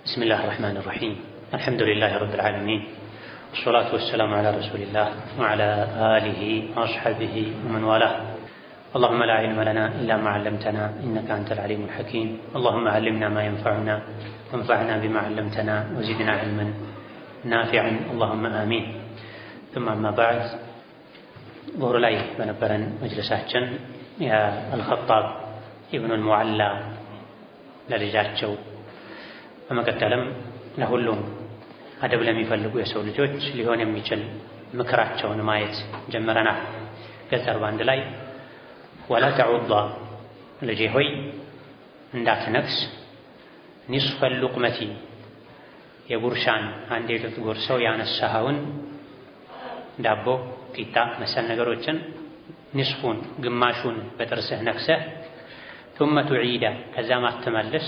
بسم الله الرحمن الرحيم الحمد لله رب العالمين والصلاة والسلام على رسول الله وعلى آله وأصحابه ومن والاه اللهم لا علم لنا إلا ما علمتنا إنك أنت العليم الحكيم اللهم علمنا ما ينفعنا وانفعنا بما علمتنا وزدنا علما نافعا اللهم آمين ثم أما بعد ظهر لي بنبرن مجلساتنا يا الخطاب ابن المعلى لرجاتشو በመቀጠልም ለሁሉም አደብ ለሚፈልጉ የሰው ልጆች ሊሆን የሚችል ምክራቸውን ማየት ጀመረናል። ገጽ 41 ላይ ወላ ተዑዳ ልጄ ሆይ እንዳትነክስ ኒስፈ ሉቅመቲ የጉርሻን አንድ የጥጥ ጎርሰው ያነሳኸውን ዳቦ ቂጣ መሰል ነገሮችን ኒስፉን ግማሹን በጥርስህ ነክሰህ ثم تعيد ከዛ ማትመለስ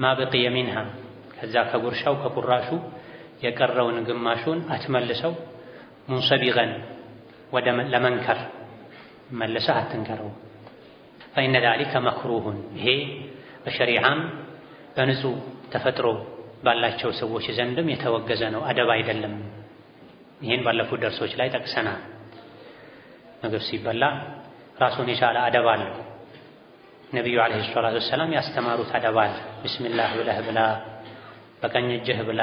ما بقي منها ከዛ ከጉርሻው ከቁራሹ የቀረውን ግማሹን አትመልሰው ሙንሰቢገን ወደ ለመንከር መልሰህ አትንከረው فإن ذلك مكروه ይሄ በሸሪዓም በንጹህ ተፈጥሮ ባላቸው ሰዎች ዘንድም የተወገዘ ነው አደብ አይደለም ይሄን ባለፉት ደርሶች ላይ ጠቅሰናል ምግብ ሲበላ ራሱን የቻለ አደብ አለው ነብዩ አለይሂ ሰላቱ ወሰለም ያስተማሩት አደብ አለ ቢስሚላህ ብለህ ብላ በቀኝ እጅህ ብላ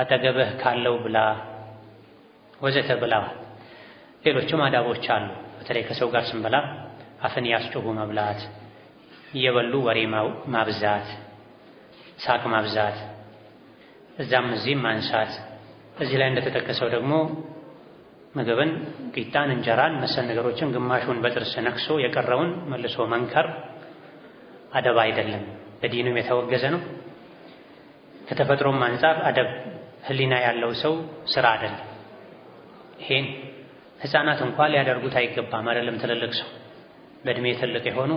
አጠገብህ ካለው ብላ ወዘተ ብላ ሌሎችም አዳቦች አሉ በተለይ ከሰው ጋር ስንበላ አፍን ያስጮሁ መብላት እየበሉ ወሬ ማብዛት ሳቅ ማብዛት እዛም እዚህም ማንሳት እዚህ ላይ እንደተጠቀሰው ደግሞ ምግብን ቂጣን እንጀራን መሰል ነገሮችን ግማሹን በጥርስ ነክሶ የቀረውን መልሶ መንከር አደብ አይደለም በዲኑም የተወገዘ ነው ከተፈጥሮም አንፃር አደብ ህሊና ያለው ሰው ስራ አይደለም ይሄን ህፃናት እንኳን ሊያደርጉት አይገባም አይደለም ትልልቅ ሰው በእድሜ ትልቅ የሆኑ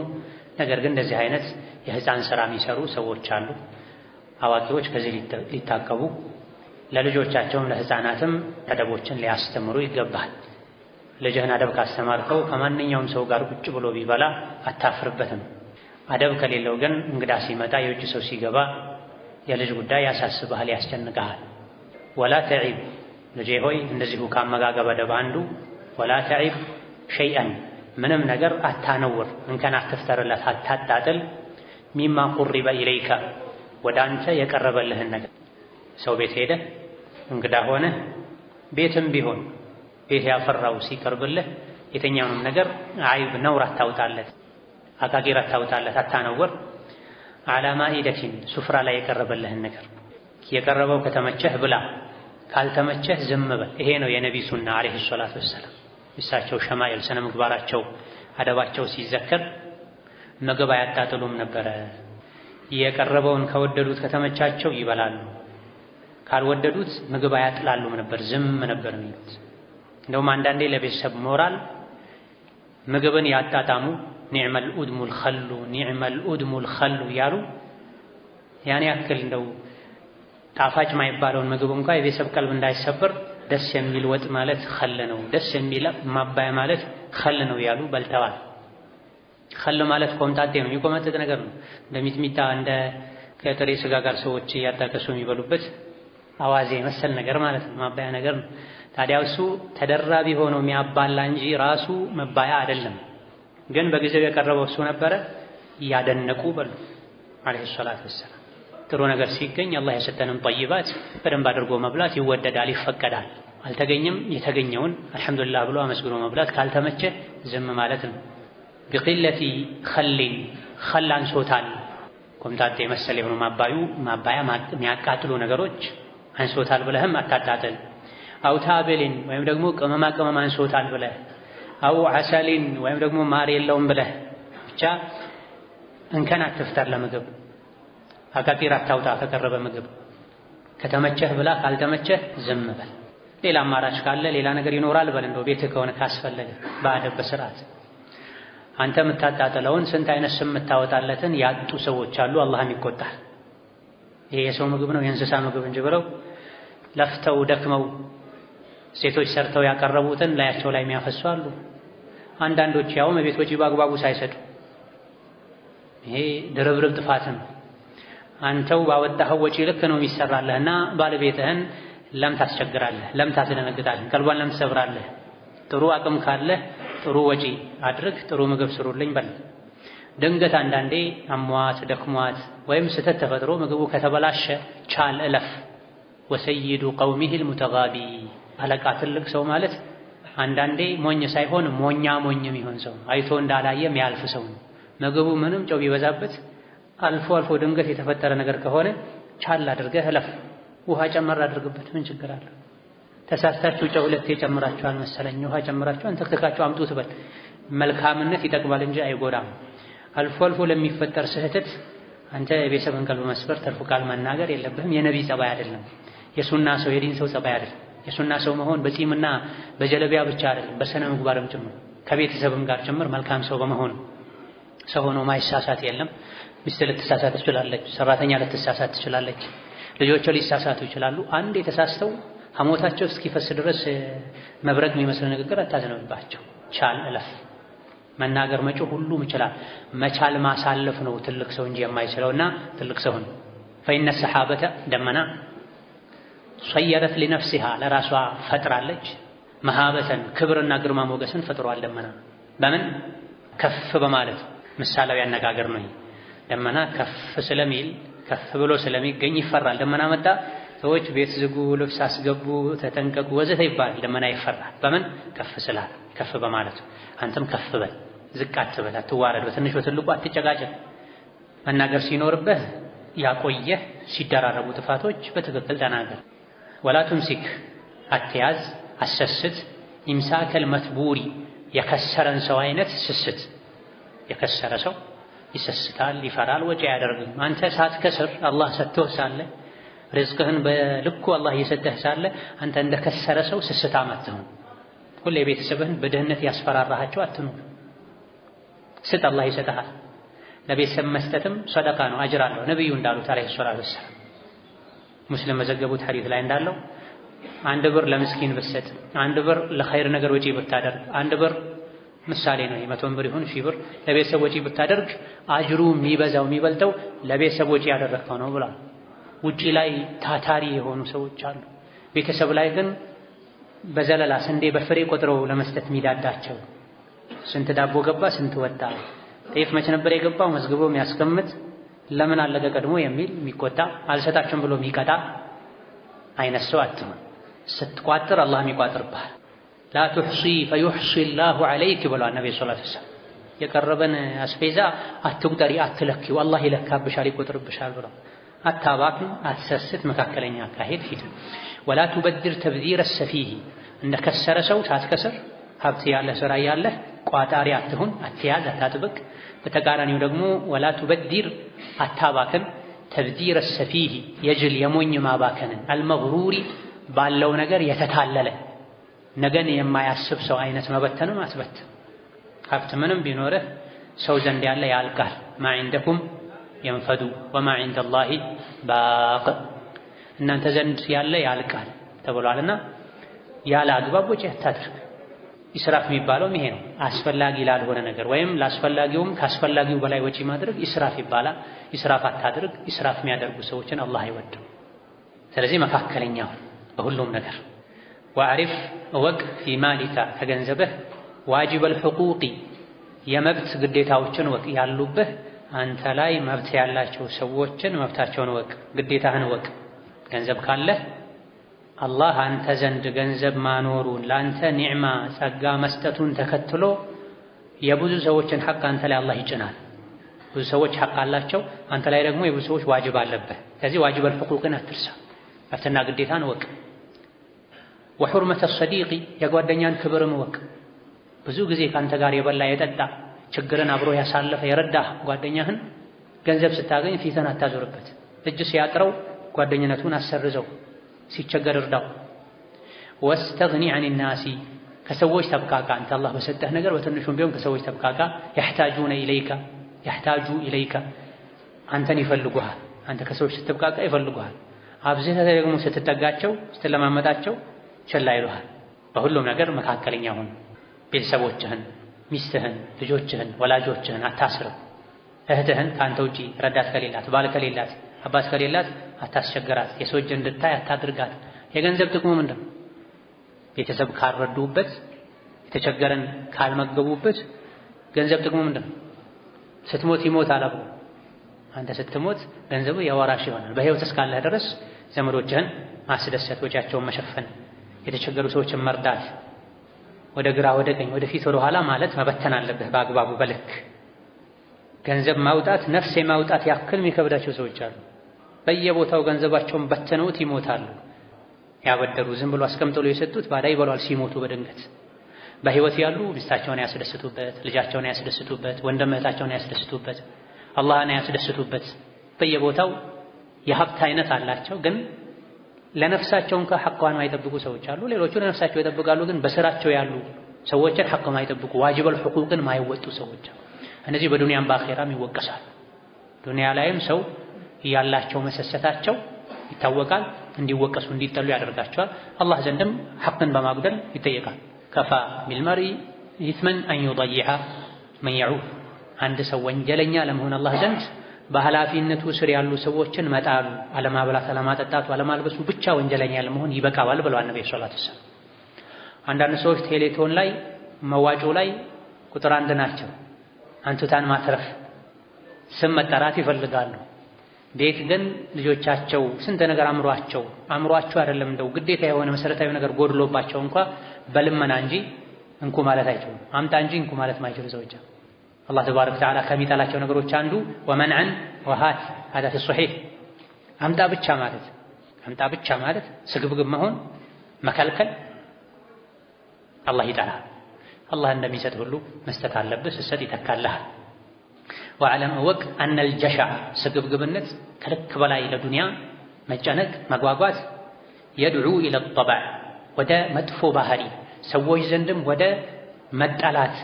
ነገር ግን እንደዚህ አይነት የህፃን ስራ የሚሰሩ ሰዎች አሉ አዋቂዎች ከዚህ ሊታቀቡ ለልጆቻቸውም ለህፃናትም አደቦችን ሊያስተምሩ ይገባል ልጅህን አደብ ካስተማርከው ከማንኛውም ሰው ጋር ቁጭ ብሎ ቢበላ አታፍርበትም አደብ ከሌለው ግን እንግዳ ሲመጣ የውጭ ሰው ሲገባ የልጅ ጉዳይ ያሳስብሃል ያስጨንቅሃል ወላ ተዒብ ልጄ ሆይ እንደዚሁ ካመጋገብ አደብ አንዱ ወላ ተዒብ ሸይአን ምንም ነገር አታነውር እንከን አትፍጠርለት አታጣጥል ሚማ ቁሪበ ኢለይከ ወደ አንተ የቀረበልህን ነገር ሰው ቤት ሄደ እንግዳ ሆነ ቤትም ቢሆን ቤት ያፈራው ሲቀርብልህ የተኛውንም ነገር አይብ ነውር አታውጣለት አቃቂር አታውጣለት አታነውር አላማ ኢደቲን ሱፍራ ላይ የቀረበልህን ነገር የቀረበው ከተመቸህ ብላ ካልተመቸህ ዝም በል ይሄ ነው የነብዩ ሱና አለይሂ ሰላቱ ወሰለም እሳቸው ሸማኢል ስነ ምግባራቸው አደባቸው ሲዘከር ምግብ አያጣጥሉም ነበረ የቀረበውን ከወደዱት ከተመቻቸው ይበላሉ ካልወደዱት ምግብ አያጥላሉም ነበር ዝም ነበር የሚሉት እንደውም አንዳንዴ ለቤተሰብ ሞራል ምግብን ያጣጣሙ ኒዕመል ኡድሙል ኸሉ ኒዕመል ኡድሙል ኸሉ ያሉ ያኔ ያክል እንደው ጣፋጭ ማይባለውን ምግብ እንኳን የቤተሰብ ቀልብ እንዳይሰበር ደስ የሚል ወጥ ማለት ኸል ነው ደስ የሚል ማባያ ማለት ኸል ነው ያሉ በልተዋል ኸል ማለት ኮምጣጤ ነው የሚቆመጥጥ ነገር ነው እንደሚጥሚጣ እንደ ከጥሬ ስጋ ጋር ሰዎች ያጣቀሱ የሚበሉበት አዋዜ መሰል ነገር ማለት ነው ማባያ ነገር ነው ታዲያ እሱ ተደራቢ ሆኖ የሚያባላ እንጂ ራሱ መባያ አይደለም ግን በጊዜው የቀረበው እሱ ነበረ ያደነቁ በሉ አለይሂ ሰላቱ ወሰለም ጥሩ ነገር ሲገኝ አላህ የሰጠንን ጠይባት በደንብ አድርጎ መብላት ይወደዳል ይፈቀዳል አልተገኘም የተገኘውን አልহামዱሊላህ ብሎ አመስግኖ መብላት ካልተመቸ ዝም ማለት ነው بقلة خل خلان ሶታል ኮምጣጤ መሰል የሆኑ ማባያ የሚያቃጥሉ ነገሮች አንሶታል ብለህም አታጣጥል አው ታበልን ወይም ደግሞ ቅመማ ቅመም አንሶታል ብለህ አው አሰልን ወይም ደግሞ ማር የለውም ብለህ ብቻ እንከን አትፍጠር ለምግብ አቃቂር አታውጣ ከቀረበ ምግብ ከተመቸህ ብላ ካልተመቸህ ዝም በል ሌላ አማራጭ ካለ ሌላ ነገር ይኖራል በል እንደው ቤትህ ከሆነ ካስፈለገ በአደብ በስርዓት አንተ የምታጣጥለውን ስንት አይነት ስም የምታወጣለትን ያጡ ሰዎች አሉ አላህም ይቆጣል ይሄ የሰው ምግብ ነው የእንስሳ ምግብ እንጂ ብለው ለፍተው ደክመው ሴቶች ሰርተው ያቀረቡትን ላያቸው ላይ የሚያፈሱ አሉ አንዳንዶች ያው ቤቶች በአግባቡ ሳይሰጡ ይሄ ድርብርብ ጥፋት ነው አንተው ባወጣኸው ወጪ ልክ ነው የሚሰራልህና ባለቤትህን ለም ታስቸግራለህ፣ ለም ታስደነግጣለህ፣ ቀልቧን ለም ትሰብራለህ። ጥሩ አቅም ካለህ ጥሩ ወጪ አድርግ፣ ጥሩ ምግብ ስሩልኝ በል። ድንገት አንዳንዴ አሟት ደክሟት ወይም ስተት ተፈጥሮ ምግቡ ከተበላሸ ቻል እለፍ። ወሰይዱ ቀውሚሂል ሙተጋቢ አለቃ ትልቅ ሰው ማለት አንዳንዴ ሞኝ ሳይሆን ሞኛ ሞኝ የሚሆን ሰው አይቶ እንዳላየ የሚያልፍ ሰው ነው። ምግቡ ምንም ጨው ቢበዛበት አልፎ አልፎ ድንገት የተፈጠረ ነገር ከሆነ ቻል አድርገህ እለፍ። ውሃ ጨመር አድርግበት፣ ምን ችግር አለ? ተሳስታችሁ ጨው ሁለቴ ጨምራችኋል መሰለኝ ውሃ ጨምራችሁ አንተክተካችሁ አምጡት በል። መልካምነት ይጠቅማል እንጂ አይጎዳም። አልፎ አልፎ ለሚፈጠር ስህተት አንተ የቤተሰብን ቀልብ መስበር ተርፉ ቃል መናገር የለብህም። የነቢይ ጸባይ አይደለም፣ የሱና ሰው የዲን ሰው ጸባይ አይደለም። የሱና ሰው መሆን በጺምና በጀለቢያ ብቻ አይደለም፣ በስነ ምግባርም ጭምር ከቤተሰብም ጋር ጭምር መልካም ሰው በመሆን ሰው ሆኖ ማይሳሳት የለም። ሚስት ልትሳሳት ትችላለች፣ ሰራተኛ ልትሳሳት ትችላለች፣ ልጆች ሊሳሳቱ ይችላሉ። አንድ የተሳስተው ሐሞታቸው እስኪፈስ ድረስ መብረቅ የሚመስል ንግግር አታዝነብባቸው። ቻል እለፍ። መናገር መጮህ ሁሉም ይችላል። መቻል ማሳለፍ ነው ትልቅ ሰው እንጂ የማይችለውና ትልቅ ሰው ነው። ፈኢነ ሰሓበተ ደመና ሰየረት ሊነፍሲሃ ለራሷ ፈጥራለች። መሃበተን ክብርና ግርማ ሞገስን ፈጥሯል። ደመና በምን ከፍ በማለት ምሳሌያዊ አነጋገር ነው። ደመና ከፍ ስለሚል ከፍ ብሎ ስለሚገኝ ይፈራል። ደመና መጣ ሰዎች ቤት ዝጉ፣ ልብስ አስገቡ፣ ተጠንቀቁ ወዘተ ይባላል። ደመና ይፈራል። በምን ከፍ ስላል ከፍ በማለቱ። አንተም ከፍ በል፣ ዝቅ አትበል፣ አትዋረድ፣ በትንሽ በትልቁ አትጨቃጨቅ። መናገር ሲኖርብህ ያቆየህ ሲደራረቡ ጥፋቶች በትክክል ተናገር። ወላ ቱምሲክ አትያዝ፣ አሰስት። ኢምሳከል መትቡሪ የከሰረን ሰው አይነት ስስት። የከሰረ ሰው ይሰስታል፣ ይፈራል፣ ወጪ አያደርግም። አንተ ሳትከስር አላህ ሰጥቶህ ሳለ ርዝቅህን በልኩ አላህ እየሰጠህ ሳለ አንተ እንደከሰረ ሰው ስስታም አትሁን። ሁሌ ቤተሰብህን በድህነት ያስፈራራሃቸው አትኑር። ስጥ፣ አላህ ይሰጥሃል። ለቤተሰብ መስጠትም ሰደቃ ነው፣ አጅር አለው። ነብዩ እንዳሉት አለይሂ ሰላቱ ወሰላም ሙስሊም በዘገቡት ሐዲስ ላይ እንዳለው 1 ብር ለምስኪን ብትሰጥ፣ 1 ብር ለኸይር ነገር ወጪ ብታደርግ፣ 1 ብር ምሳሌ ነው 100 ብር ይሁን 1000 ብር ለቤተሰብ ወጪ ብታደርግ አጅሩ የሚበዛው የሚበልጠው ለቤተሰብ ወጪ ያደረግከው ነው ብሏል። ውጪ ላይ ታታሪ የሆኑ ሰዎች አሉ። ቤተሰብ ላይ ግን በዘለላ ስንዴ በፍሬ ቆጥረው ለመስጠት የሚዳዳቸው ስንት ዳቦ ገባ ስንት ወጣ፣ ጤፍ መቼ ነበር የገባው መዝግቦ የሚያስቀምጥ ለምን አለቀ ቀድሞ የሚል የሚቆጣ አልሰጣችሁም ብሎ የሚቀጣ አይነት ሰው አትሁን። ስትቋጥር አላህ የሚቋጥርብሃል። ላ ትሕሲ ፈዩሕሲ ላሁ ዐለይክ ብሏል ነብዩ ሰለላሁ ዐለይሂ ወሰለም። የቀረበን አስፌዛ አትቁጠሪ፣ አትለኪው፣ አላህ ይለካብሻል፣ ይቆጥርብሻል ብሏል። አታባክን፣ አትሰስት፣ መካከለኛ አካሄድ ሂድ። ወላ ቱበድር ተብዚረ ሰፊህ እንደ ከሰረ ሰው ሳትከስር ሀብት ያለ ስራ ያለህ ቋጣሪ አትሁን፣ አትያዝ፣ አታጥብቅ። በተቃራኒው ደግሞ ወላ ቱበድር አታባክን፣ ተብዚረ ሰፊህ የጅል የሞኝ ማባከንን፣ አልመግሩሪ ባለው ነገር የተታለለ ነገን የማያስብ ሰው አይነት መበተንም አትበትን። ሀብት ምንም ቢኖርህ ሰው ዘንድ ያለ ያልቃል። ማ ዒንደኩም የንፈዱ ወማ ዒንደላሂ ባቅ፣ እናንተ ዘንድ ያለ ያልቃል ተብሏልና ያለ አግባብ ወጪ አታድርግ። ኢስራፍ የሚባለውም ይሄ ነው። አስፈላጊ ላልሆነ ነገር ወይም ላስፈላጊውም ካስፈላጊው በላይ ወጪ ማድረግ ኢስራፍ ይባላል። ኢስራፍ አታድርግ። ኢስራፍ የሚያደርጉ ሰዎችን አላህ አይወድም። ስለዚህ መካከለኛው በሁሉም ነገር ወአሪፍ እወቅ ፊ ማሊካ ከገንዘብህ ዋጅበል ሕቁቂ የመብት ግዴታዎችን እወቅ ያሉብህ አንተ ላይ መብት ያላቸው ሰዎችን መብታቸውን እወቅ፣ ግዴታህን እወቅ። ገንዘብ ካለህ አላህ አንተ ዘንድ ገንዘብ ማኖሩን ለአንተ ኒዕማ ጸጋ መስጠቱን ተከትሎ የብዙ ሰዎችን ሐቅ አንተ ላይ አላህ ይጭናል። ብዙ ሰዎች ሐቅ አላቸው፣ አንተ ላይ ደግሞ የብዙ ሰዎች ዋጅብ አለብህ። ከዚህ ዋጅበል ሕቁቅን አትርሳ፣ መብትና ግዴታን እወቅ። ወሑርመተ ሰዲቂ የጓደኛን ክብርም እወቅ። ብዙ ጊዜ ከአንተ ጋር የበላ የጠጣ ችግርን አብሮ ያሳለፈ የረዳህ ጓደኛህን ገንዘብ ስታገኝ ፊትን አታዞርበት። እጅ ሲያጥረው ጓደኝነቱን አሰርዘው፣ ሲቸገር እርዳው። ወስተግኒ ዐን ናሲ ከሰዎች ተብቃቃ። አንተ አላህ በሰጠህ ነገር በትንሹም ቢሆን ከሰዎች ተብቃቃ። ያሕታጁ ኢለይከ አንተን ይፈልጉሃል። አንተ ከሰዎች ስትብቃቃ ይፈልጉሃል። አብዝተህ ደግሞ ስትጠጋቸው ስትለማመጣቸው ችላ ይሉሃል። በሁሉም ነገር መካከለኛ ሁን። ቤተሰቦችህን፣ ሚስትህን፣ ልጆችህን፣ ወላጆችህን አታስርብ። እህትህን ከአንተ ውጪ ረዳት ከሌላት ባል ከሌላት አባት ከሌላት አታስቸግራት፣ የሰው እጅ እንድታይ አታድርጋት። የገንዘብ ጥቅሙ ምንድን ነው? ቤተሰብ ካልረዱበት፣ የተቸገረን ካልመገቡበት ገንዘብ ጥቅሙ ምንድን ነው? ስትሞት ይሞታል አብሮ። አንተ ስትሞት ገንዘቡ የወራሽ ይሆናል። በህይወት እስካለህ ድረስ ዘመዶችህን ማስደሰት፣ ወጪያቸውን መሸፈን፣ የተቸገሩ ሰዎችን መርዳት፣ ወደ ግራ ወደ ቀኝ ወደ ፊት ወደ ኋላ ማለት መበተን አለብህ በአግባቡ በልክ። ገንዘብ ማውጣት ነፍስ የማውጣት ያክል የሚከብዳቸው ሰዎች አሉ። በየቦታው ገንዘባቸውን በተነውት ይሞታሉ። ያበደሩ ዝም ብሎ አስቀምጠው የሰጡት ባዳ ይበሏል ሲሞቱ በድንገት። በህይወት ያሉ ሚስታቸውን ያስደስቱበት፣ ልጃቸውን ያስደስቱበት፣ ወንድም እህታቸውን ያስደስቱበት፣ አላህን ያስደስቱበት። በየቦታው የሀብት አይነት አላቸው፣ ግን ለነፍሳቸው እንኳን ሐቋን ማይጠብቁ ሰዎች አሉ። ሌሎቹ ለነፍሳቸው ይጠብቃሉ፣ ግን በስራቸው ያሉ ሰዎችን ሐቅ ማይጠብቁ ዋጅበል ሁቁቅን ማይወጡ ሰዎች አሉ። እነዚህ በዱንያም በአኺራም ይወቀሳሉ። ዱንያ ላይም ሰው ያላቸው መሰሰታቸው ይታወቃል፣ እንዲወቀሱ እንዲጠሉ ያደርጋቸዋል። አላህ ዘንድም ሐቅን በማጉደል ይጠየቃል። ከፋ ቢልመሪ ኢስመን አን ዩضيع መን يعوፍ። አንድ ሰው ወንጀለኛ ለመሆን አላህ ዘንድ በኃላፊነቱ ስር ያሉ ሰዎችን መጣሉ፣ አለማብላት፣ አለማጠጣቱ፣ አለማልበሱ ብቻ ወንጀለኛ ለመሆን ይበቃዋል ብለዋል ነብዩ ሰለላሁ ዐለይሂ ወሰለም። አንዳንድ ሰዎች ቴሌቶን ላይ መዋጮ ላይ ቁጥር 1 ናቸው። አንቱታን ማትረፍ፣ ስም መጠራት ይፈልጋሉ። ቤት ግን ልጆቻቸው ስንት ነገር አምሯቸው አይደለም እንደው ግዴታ የሆነ መሰረታዊ ነገር ጎድሎባቸው እንኳ በልመና እንጂ እንኩ ማለት አይችሉም። አምጣ እንጂ እንኩ ማለት ማይችሉ ሰዎች አላህ ተባረከ ወተዓላ ከሚጠላቸው ነገሮች አንዱ ወመንዐን ወሃት هذا في الصحيح አምጣ ብቻ ማለት ስግብግብ መሆን መከልከል አላህ ይጠላል። አላህ እንደሚሰጥ ሁሉ መስጠት አለብህ፣ ስትሰጥ ይተካልሃል። ወዕለም እወቅ አነል ጀሸዕ ስግብግብነት ከልክ በላይ ለዱንያ መጨነቅ መጓጓት የድዑ ኢለ ጠበዕ ወደ መጥፎ ባህሪ ሰዎች ዘንድም ወደ መጠላት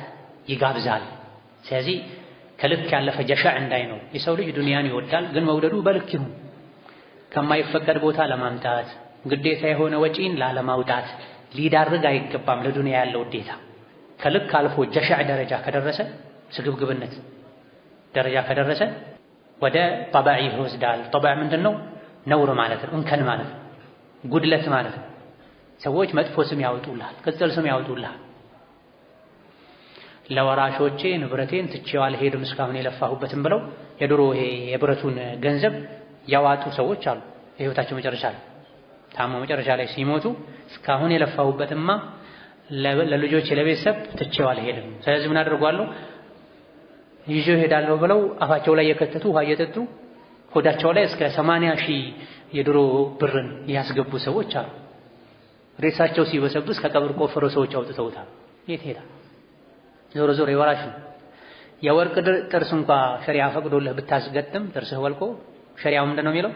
ይጋብዛል። ስለዚህ ከልክ ያለፈ ጀሸዕ እንዳይኖር የሰው ልጅ ዱንያን ይወዳል፣ ግን መውደዱ በልክ ይሁን። ከማይፈቀድ ቦታ ለማምጣት ግዴታ የሆነ ወጪን ላለማውጣት ሊዳርግ አይገባም። ለዱንያ ያለው ውዴታ ከልክ አልፎ ጀሸዕ ደረጃ ከደረሰ ስግብግብነት ደረጃ ከደረሰ ወደ ጠበዕ ይወስዳል። ጠበዕ ምንድን ነው? ነውር ማለት ነው፣ እንከን ማለት ነው፣ ጉድለት ማለት ነው። ሰዎች መጥፎ ስም ያወጡልሃል፣ ቅጽል ስም ያወጡልሃል። ለወራሾቼ ንብረቴን ትቼው አልሄድም እስካሁን የለፋሁበትም ብለው የድሮ ይሄ የብረቱን ገንዘብ ያዋጡ ሰዎች አሉ። የህይወታቸው መጨረሻ ላይ ታሞ መጨረሻ ላይ ሲሞቱ እስካሁን የለፋሁበትማ ለልጆቼ ለቤተሰብ ትቼው አልሄድም፣ ስለዚህ ምን አደርጋለሁ ይዤው እሄዳለሁ ብለው አፋቸው ላይ የከተቱ ውሃ እየጠጡ ሆዳቸው ላይ እስከ 80,000 የድሮ ብርን ያስገቡ ሰዎች አሉ። ሬሳቸው ሲበሰብስ ከቀብር ቆፍረው ሰዎች አውጥተውታል። የት ሄዳ? ዞሮ ዞሮ የወራሽ ነው። የወርቅ ጥርስ እንኳን ሸሪዓ ፈቅዶልህ ብታስገጥም ጥርስህ ወልቆ ሸሪዓው ምንድነው የሚለው?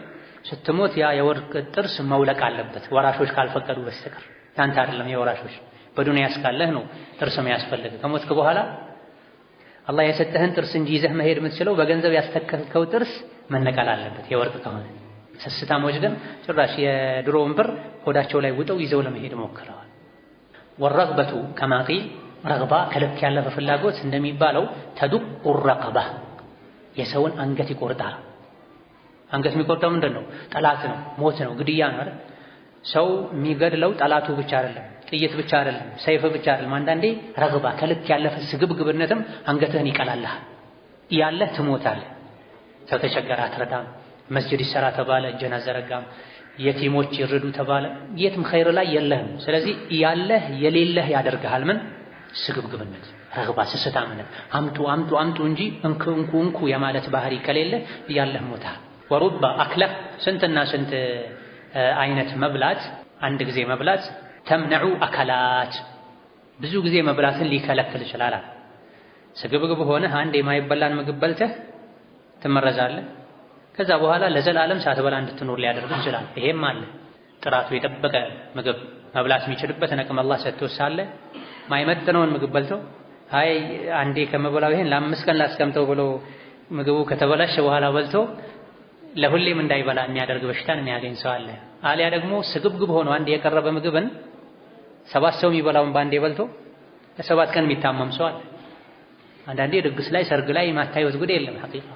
ስትሞት ያ የወርቅ ጥርስ መውለቅ አለበት፣ ወራሾች ካልፈቀዱ በስተቀር። ያንተ አይደለም የወራሾች። በዱንያ እስካለህ ነው ጥርስ የሚያስፈልግ። ከሞትክ በኋላ አላህ የሰጠህን ጥርስ እንጂ ይዘህ መሄድ የምትችለው በገንዘብ ያስተከልከው ጥርስ መነቀል አለበት የወርቅ ከሆነ። ስስታሞች ግን ጭራሽ የድሮውን ብር ሆዳቸው ላይ ውጠው ይዘው ለመሄድ ሞክረዋል። ወረግበቱ ከማ ቂል ረግባ ከልክ ያለፈ ፍላጎት እንደሚባለው ተዱቁ ረቀባ የሰውን አንገት ይቆርጣል። አንገት የሚቆርጠው ምንድን ነው? ጠላት ነው፣ ሞት ነው፣ ግድያ ነው አይደል? ሰው የሚገድለው ጠላቱ ብቻ አይደለም፣ ጥይት ብቻ አይደለም፣ ሰይፍ ብቻ አይደለም። አንዳንዴ ረግባ ከልክ ያለፈ ስግብግብነትም አንገትህን ይቀላልሃል። ያለህ ትሞታለህ። ሰው ተቸገረ አትረዳም፣ መስጂድ ይሰራ ተባለ እጅህን አዘረጋም፣ የቲሞች ይርዱ ተባለ የትም ኸይር ላይ የለህም። ስለዚህ ያለህ የሌለህ ያደርግሃል። ምን? ስግብግብነት፣ ረግባ፣ ስስታምነት። አምጡ እንጂ እንኩ የማለት ባህሪ ከሌለ ያለህ ሞታል። ወሩባ አክለህ ስንትና ስንት አይነት መብላት አንድ ጊዜ መብላት ተምነዑ አከላት ብዙ ጊዜ መብላትን ሊከለክል ይችላል። ስግብግብ ሆነህ አንድ የማይበላን ምግብ በልተህ ትመረዛለህ። ከዛ በኋላ ለዘላለም ሳትበላ እንድትኖር ሊያደርግህ ይችላል። ይሄም አለ። ጥራቱ የጠበቀ ምግብ መብላት የሚችልበትን አቅም አላህ ሰጥቶ ሳለ ማይመጥነውን ምግብ በልቶ አይ አንዴ ከመበላው ይሄን ለ5 ቀን ላስቀምጠው ብሎ ምግቡ ከተበላሸ በኋላ በልቶ ለሁሌም እንዳይበላ የሚያደርግ በሽታን የሚያገኝ ሰው አለ። አሊያ ደግሞ ስግብግብ ሆኖ አንድ የቀረበ ምግብን 7 ሰው የሚበላውን ባንዴ በልቶ ለ7 ቀን የሚታመም ሰው አለ። አንዳንዴ ድግስ ላይ ሰርግ ላይ ማታዩት ጉድ የለም። ሐቂቃ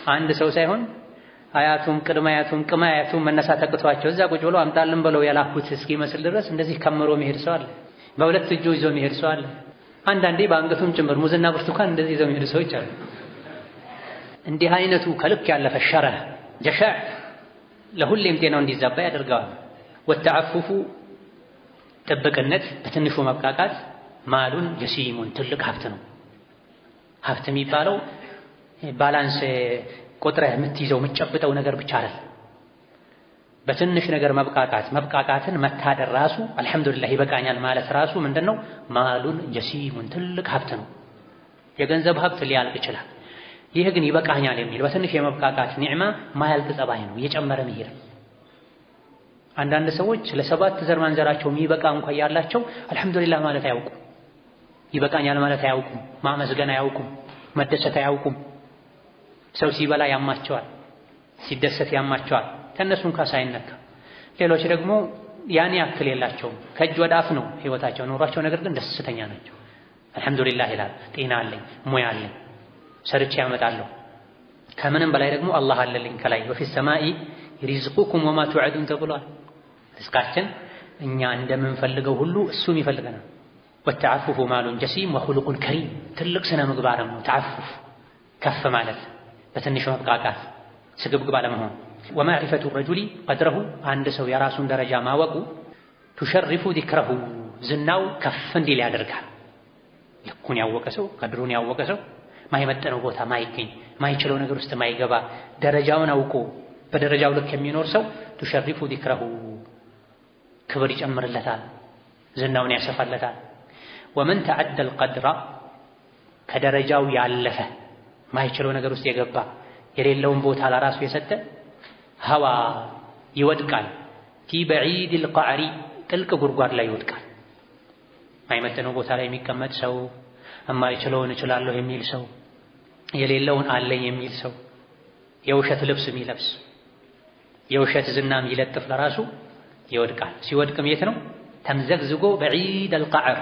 አንድ ሰው ሳይሆን አያቱም ቅድመ አያቱም ቅመ አያቱም መነሳት አቅቷቸው እዛ ቁጭ ብሎ አምጣልን ብለው ያላኩት እስኪመስል ድረስ እንደዚህ ከምሮ መሄድ ሰው አለ። በሁለት እጁ ይዞ መሄድ ሰው አለ። አንዳንዴ በአንገቱም ጭምር ሙዝና ብርቱካን እንደዚህ ይዘው መሄድ ሰዎች አሉ። እንዲህ አይነቱ ከልክ ያለፈ ሸረህ ጀሻዕ ለሁሌም ጤናው እንዲዛባ ያደርገዋል። ወተዓፉፉ ጥብቅነት በትንሹ መብቃቃት ማሉን ጀሲሙን ትልቅ ሀብት ነው። ሀብት የሚባለው ባላንስ ቆጥረህ የምትይዘው የምትጨብጠው ነገር ብቻ አይደል። በትንሽ ነገር መብቃቃትን መታደር ራሱ አልሐምዱሊላህ ይበቃኛል ማለት ራሱ ምንድነው? ማሉን ጀሲሙን ትልቅ ሀብት ነው። የገንዘብ ሀብት ሊያልቅ ይችላል። ይህ ግን ይበቃኛል የሚል በትንሽ የመብቃቃት ኒዕማ ማያልቅ ጸባይ ነው፣ እየጨመረ መሄድ። አንዳንድ ሰዎች ለሰባት ዘር ማንዘራቸው የሚበቃ እንኳን ያላቸው አልሐምዱሊላህ ማለት አያውቁም፣ ይበቃኛል ማለት አያውቁም፣ ማመስገን አያውቁም፣ መደሰት አያውቁም። ሰው ሲበላ ያማቸዋል፣ ሲደሰት ያማቸዋል፣ ከእነሱ እንኳ ሳይነካ። ሌሎች ደግሞ ያን ያክል የላቸውም፣ ከእጅ ወደ አፍ ነው ህይወታቸው ኑሯቸው፣ ነገር ግን ደስተኛ ናቸው። አልሐምዱሊላህ ይላል። ጤና አለኝ፣ ሙያ አለኝ፣ ሰርቼ ያመጣለሁ። ከምንም በላይ ደግሞ አላህ አለልኝ ከላይ ወፊ ሰማኢ ሪዝቁኩም ወማ ቱዐዱን ተብሏል። ሪዝቃችን እኛ እንደምንፈልገው ሁሉ እሱም ይፈልገናል። ወተዓፉፉ ማሉን ጀሲም ወኹሉቁን ከሪም ትልቅ ስነ ምግባርም ነው። ተዓፉፍ ከፍ ማለት በትንሹ መብቃቃት ስግብግብ አለመሆን። ወማዕሪፈቱ ረጁሊ ቀድረሁ አንድ ሰው የራሱን ደረጃ ማወቁ ቱሸሪፉ ዚክረሁ ዝናው ከፍ እንዲል ያደርጋል። ልኩን ያወቀ ሰው ቀድሩን ያወቀ ሰው ማይመጠነው ቦታ ማይገኝ ማይችለው ነገር ውስጥ ማይገባ ደረጃውን አውቆ በደረጃው ልክ የሚኖር ሰው ቱሸሪፉ ዚክረሁ ክብር ይጨምርለታል፣ ዝናውን ያሰፋለታል። ወመን ተዐደ አልቀድረ ከደረጃው ያለፈ ማይችለው ነገር ውስጥ የገባ የሌለውን ቦታ ለራሱ የሰጠ ሀዋ ይወድቃል። ፊ በዒድ አልቀዕሪ ጥልቅ ጉድጓድ ላይ ይወድቃል። ማይመጠነው ቦታ ላይ የሚቀመጥ ሰው፣ የማይችለውን እችላለሁ የሚል ሰው፣ የሌለውን አለኝ የሚል ሰው፣ የውሸት ልብስ የሚለብስ የውሸት ዝና የሚለጥፍ ለራሱ ይወድቃል። ሲወድቅም የት ነው? ተምዘግዝጎ በዒድ አልቀዕር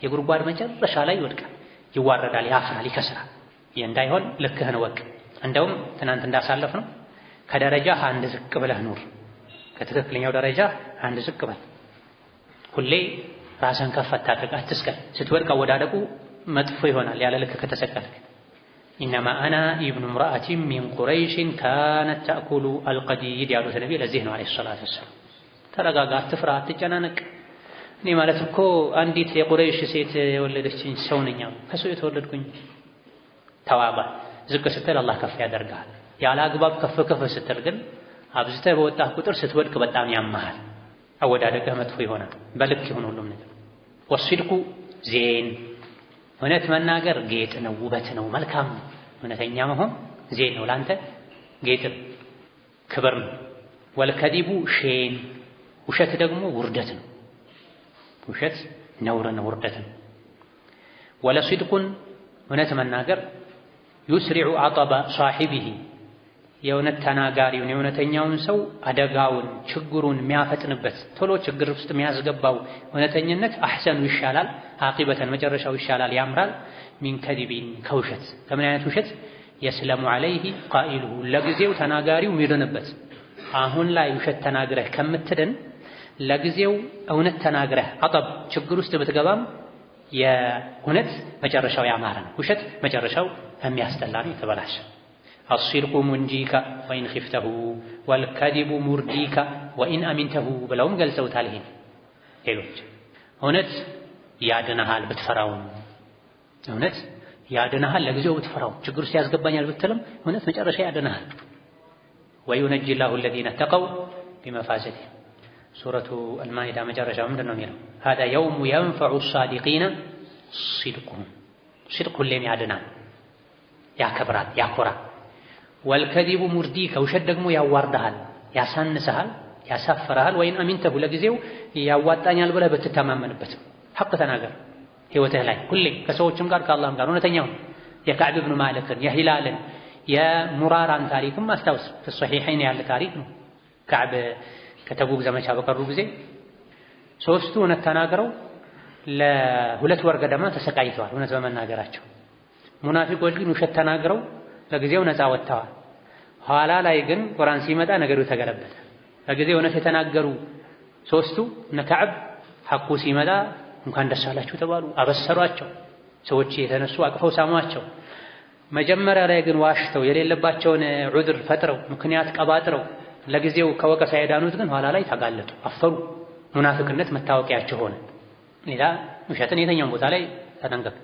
የጉድጓድ መጨረሻ ላይ ይወድቃል፣ ይዋረዳል፣ ያፍራል፣ ይከስራል። ይህ እንዳይሆን ልክህን ወቅ። እንደውም ትናንት እንዳሳለፍ ነው ከደረጃ አንድ ዝቅ ብለህ ኑር። ከትክክለኛው ደረጃ አንድ ዝቅ በል። ሁሌ ራስን ከፍ አታድርግ፣ አትስቀል። ስትወድቅ አወዳደቁ መጥፎ ይሆናል ያለ ልክ ከተሰቀልክ። ኢነማ አና ኢብኑ ምርአቲን ሚን ቁረይሽን ካነት ተእኩሉ አልቀዲድ ያሉት ነቢ ለዚህ ነው ዓለይሂ ሰላቱ ወሰላም። ተረጋጋ፣ አትፍራ፣ አትጨናነቅ። እኔ ማለት እኮ አንዲት የቁረይሽ ሴት የወለደችኝ ሰው ነኝ፣ ከሰው የተወለድኩኝ። ተዋባ። ዝቅ ስትል አላህ ከፍ ያደርጋል። ያለ አግባብ ከፍ ከፍ ስትል ግን አብዝተህ በወጣህ ቁጥር ስትወድቅ በጣም ያመሃል፣ አወዳደቅህ መጥፎ ይሆናል። በልክ ይሁን ሁሉም ነገር። ወሲድቁ ዜን እውነት መናገር ጌጥ ነው፣ ውበት ነው፣ መልካም ነው። እውነተኛ መሆን ዜን ነው፣ ለአንተ ጌጥ ነው፣ ክብር ነው። ወልከዲቡ ሼን ውሸት ደግሞ ውርደት ነው። ውሸት ነውር ነው፣ ውርደት ነው። ወለሲድቁን እውነት መናገር ዩስሪዑ አጠባ ሷሒቢሂ የእውነት ተናጋሪውን የእውነተኛውን ሰው አደጋውን ችግሩን የሚያፈጥንበት ቶሎ ችግር ውስጥ የሚያስገባው እውነተኝነት አሕሰኑ ይሻላል፣ አቂበተን መጨረሻው ይሻላል፣ ያምራል። ሚን ከዲቢን ከውሸት ከምን አይነት ውሸት? የስለሙ ዐለይሂ ቃኢሉሁ ለጊዜው ተናጋሪው የሚድንበት። አሁን ላይ ውሸት ተናግረህ ከምትድን ለጊዜው እውነት ተናግረህ አጠብ ችግር ውስጥ ብትገባም የእውነት መጨረሻው ያማረ ነው። ውሸት መጨረሻው የሚያስጠላ ነው፣ የተበላሸ። አስሲድቁ ሙንጂካ ወኢን ኺፍተሁ ወልከዲቡ ሙርዲካ ወኢን አሚንተሁ ብለውም ገልጸውታል። ይሄን ሌሎች እውነት ያድንሃል ብትፈራውም፣ እውነት ያድንሃል ለጊዜው ብትፈራው፣ ችግር ውስጥ ያስገባኛል ብትልም እውነት መጨረሻ ያድንሃል። ወዩነጂ ላሁ አለዚነ ተቀው ቢመፋዘቲሂም ሱረቱ አልማኢዳ መጨረሻው ምንድን ነው የሚለው? ሃዛ የውሙ የንፈዑ ሳዲቂነ ሲድቁሁም። ሲድቅ ሁሌም ያድናል፣ ያከብራል፣ ያኮራል። ወልከዲቡ ሙርዲከ ውሸት ደግሞ ያዋርድሃል፣ ያሳንስሃል፣ ያሳፍርሃል። ወይን አሚንተሁ ለጊዜው ያዋጣኛል ብለህ ብትተማመንበት ሐቅ ተናገር ህይወትህ ላይ ሁሌ ከሰዎችም ጋር ከአላህም ጋር እውነተኛው። የካዕብ ብኑ ማሊክን የሂላልን የሙራራን ታሪክም አስታውስ። ሶሒሐይን ያለ ታሪክ ነው። ካዕብ ከተቡክ ዘመቻ በቀሩ ጊዜ ሶስቱ እውነት ተናግረው ለሁለት ወር ገደማ ተሰቃይተዋል እውነት በመናገራቸው። ሙናፊቆች ግን ውሸት ተናግረው ለጊዜው ነፃ ወጥተዋል። ኋላ ላይ ግን ቁርአን ሲመጣ ነገሩ ተገለበጠ። በጊዜ እውነት የተናገሩ ሶስቱ እነ ከዕብ ሐቁ ሲመጣ እንኳን ደስ አላችሁ ተባሉ፣ አበሰሯቸው። ሰዎች የተነሱ አቅፈው ሳሟቸው። መጀመሪያ ላይ ግን ዋሽተው የሌለባቸውን ዑድር ፈጥረው ምክንያት ቀባጥረው ለጊዜው ከወቀሳ የዳኑት ግን ኋላ ላይ ተጋለጡ፣ አፈሩ። ሙናፊቅነት መታወቂያቸው ሆነ። ሌላ ውሸትን የትኛውም ቦታ ላይ ተጠንቀቅ።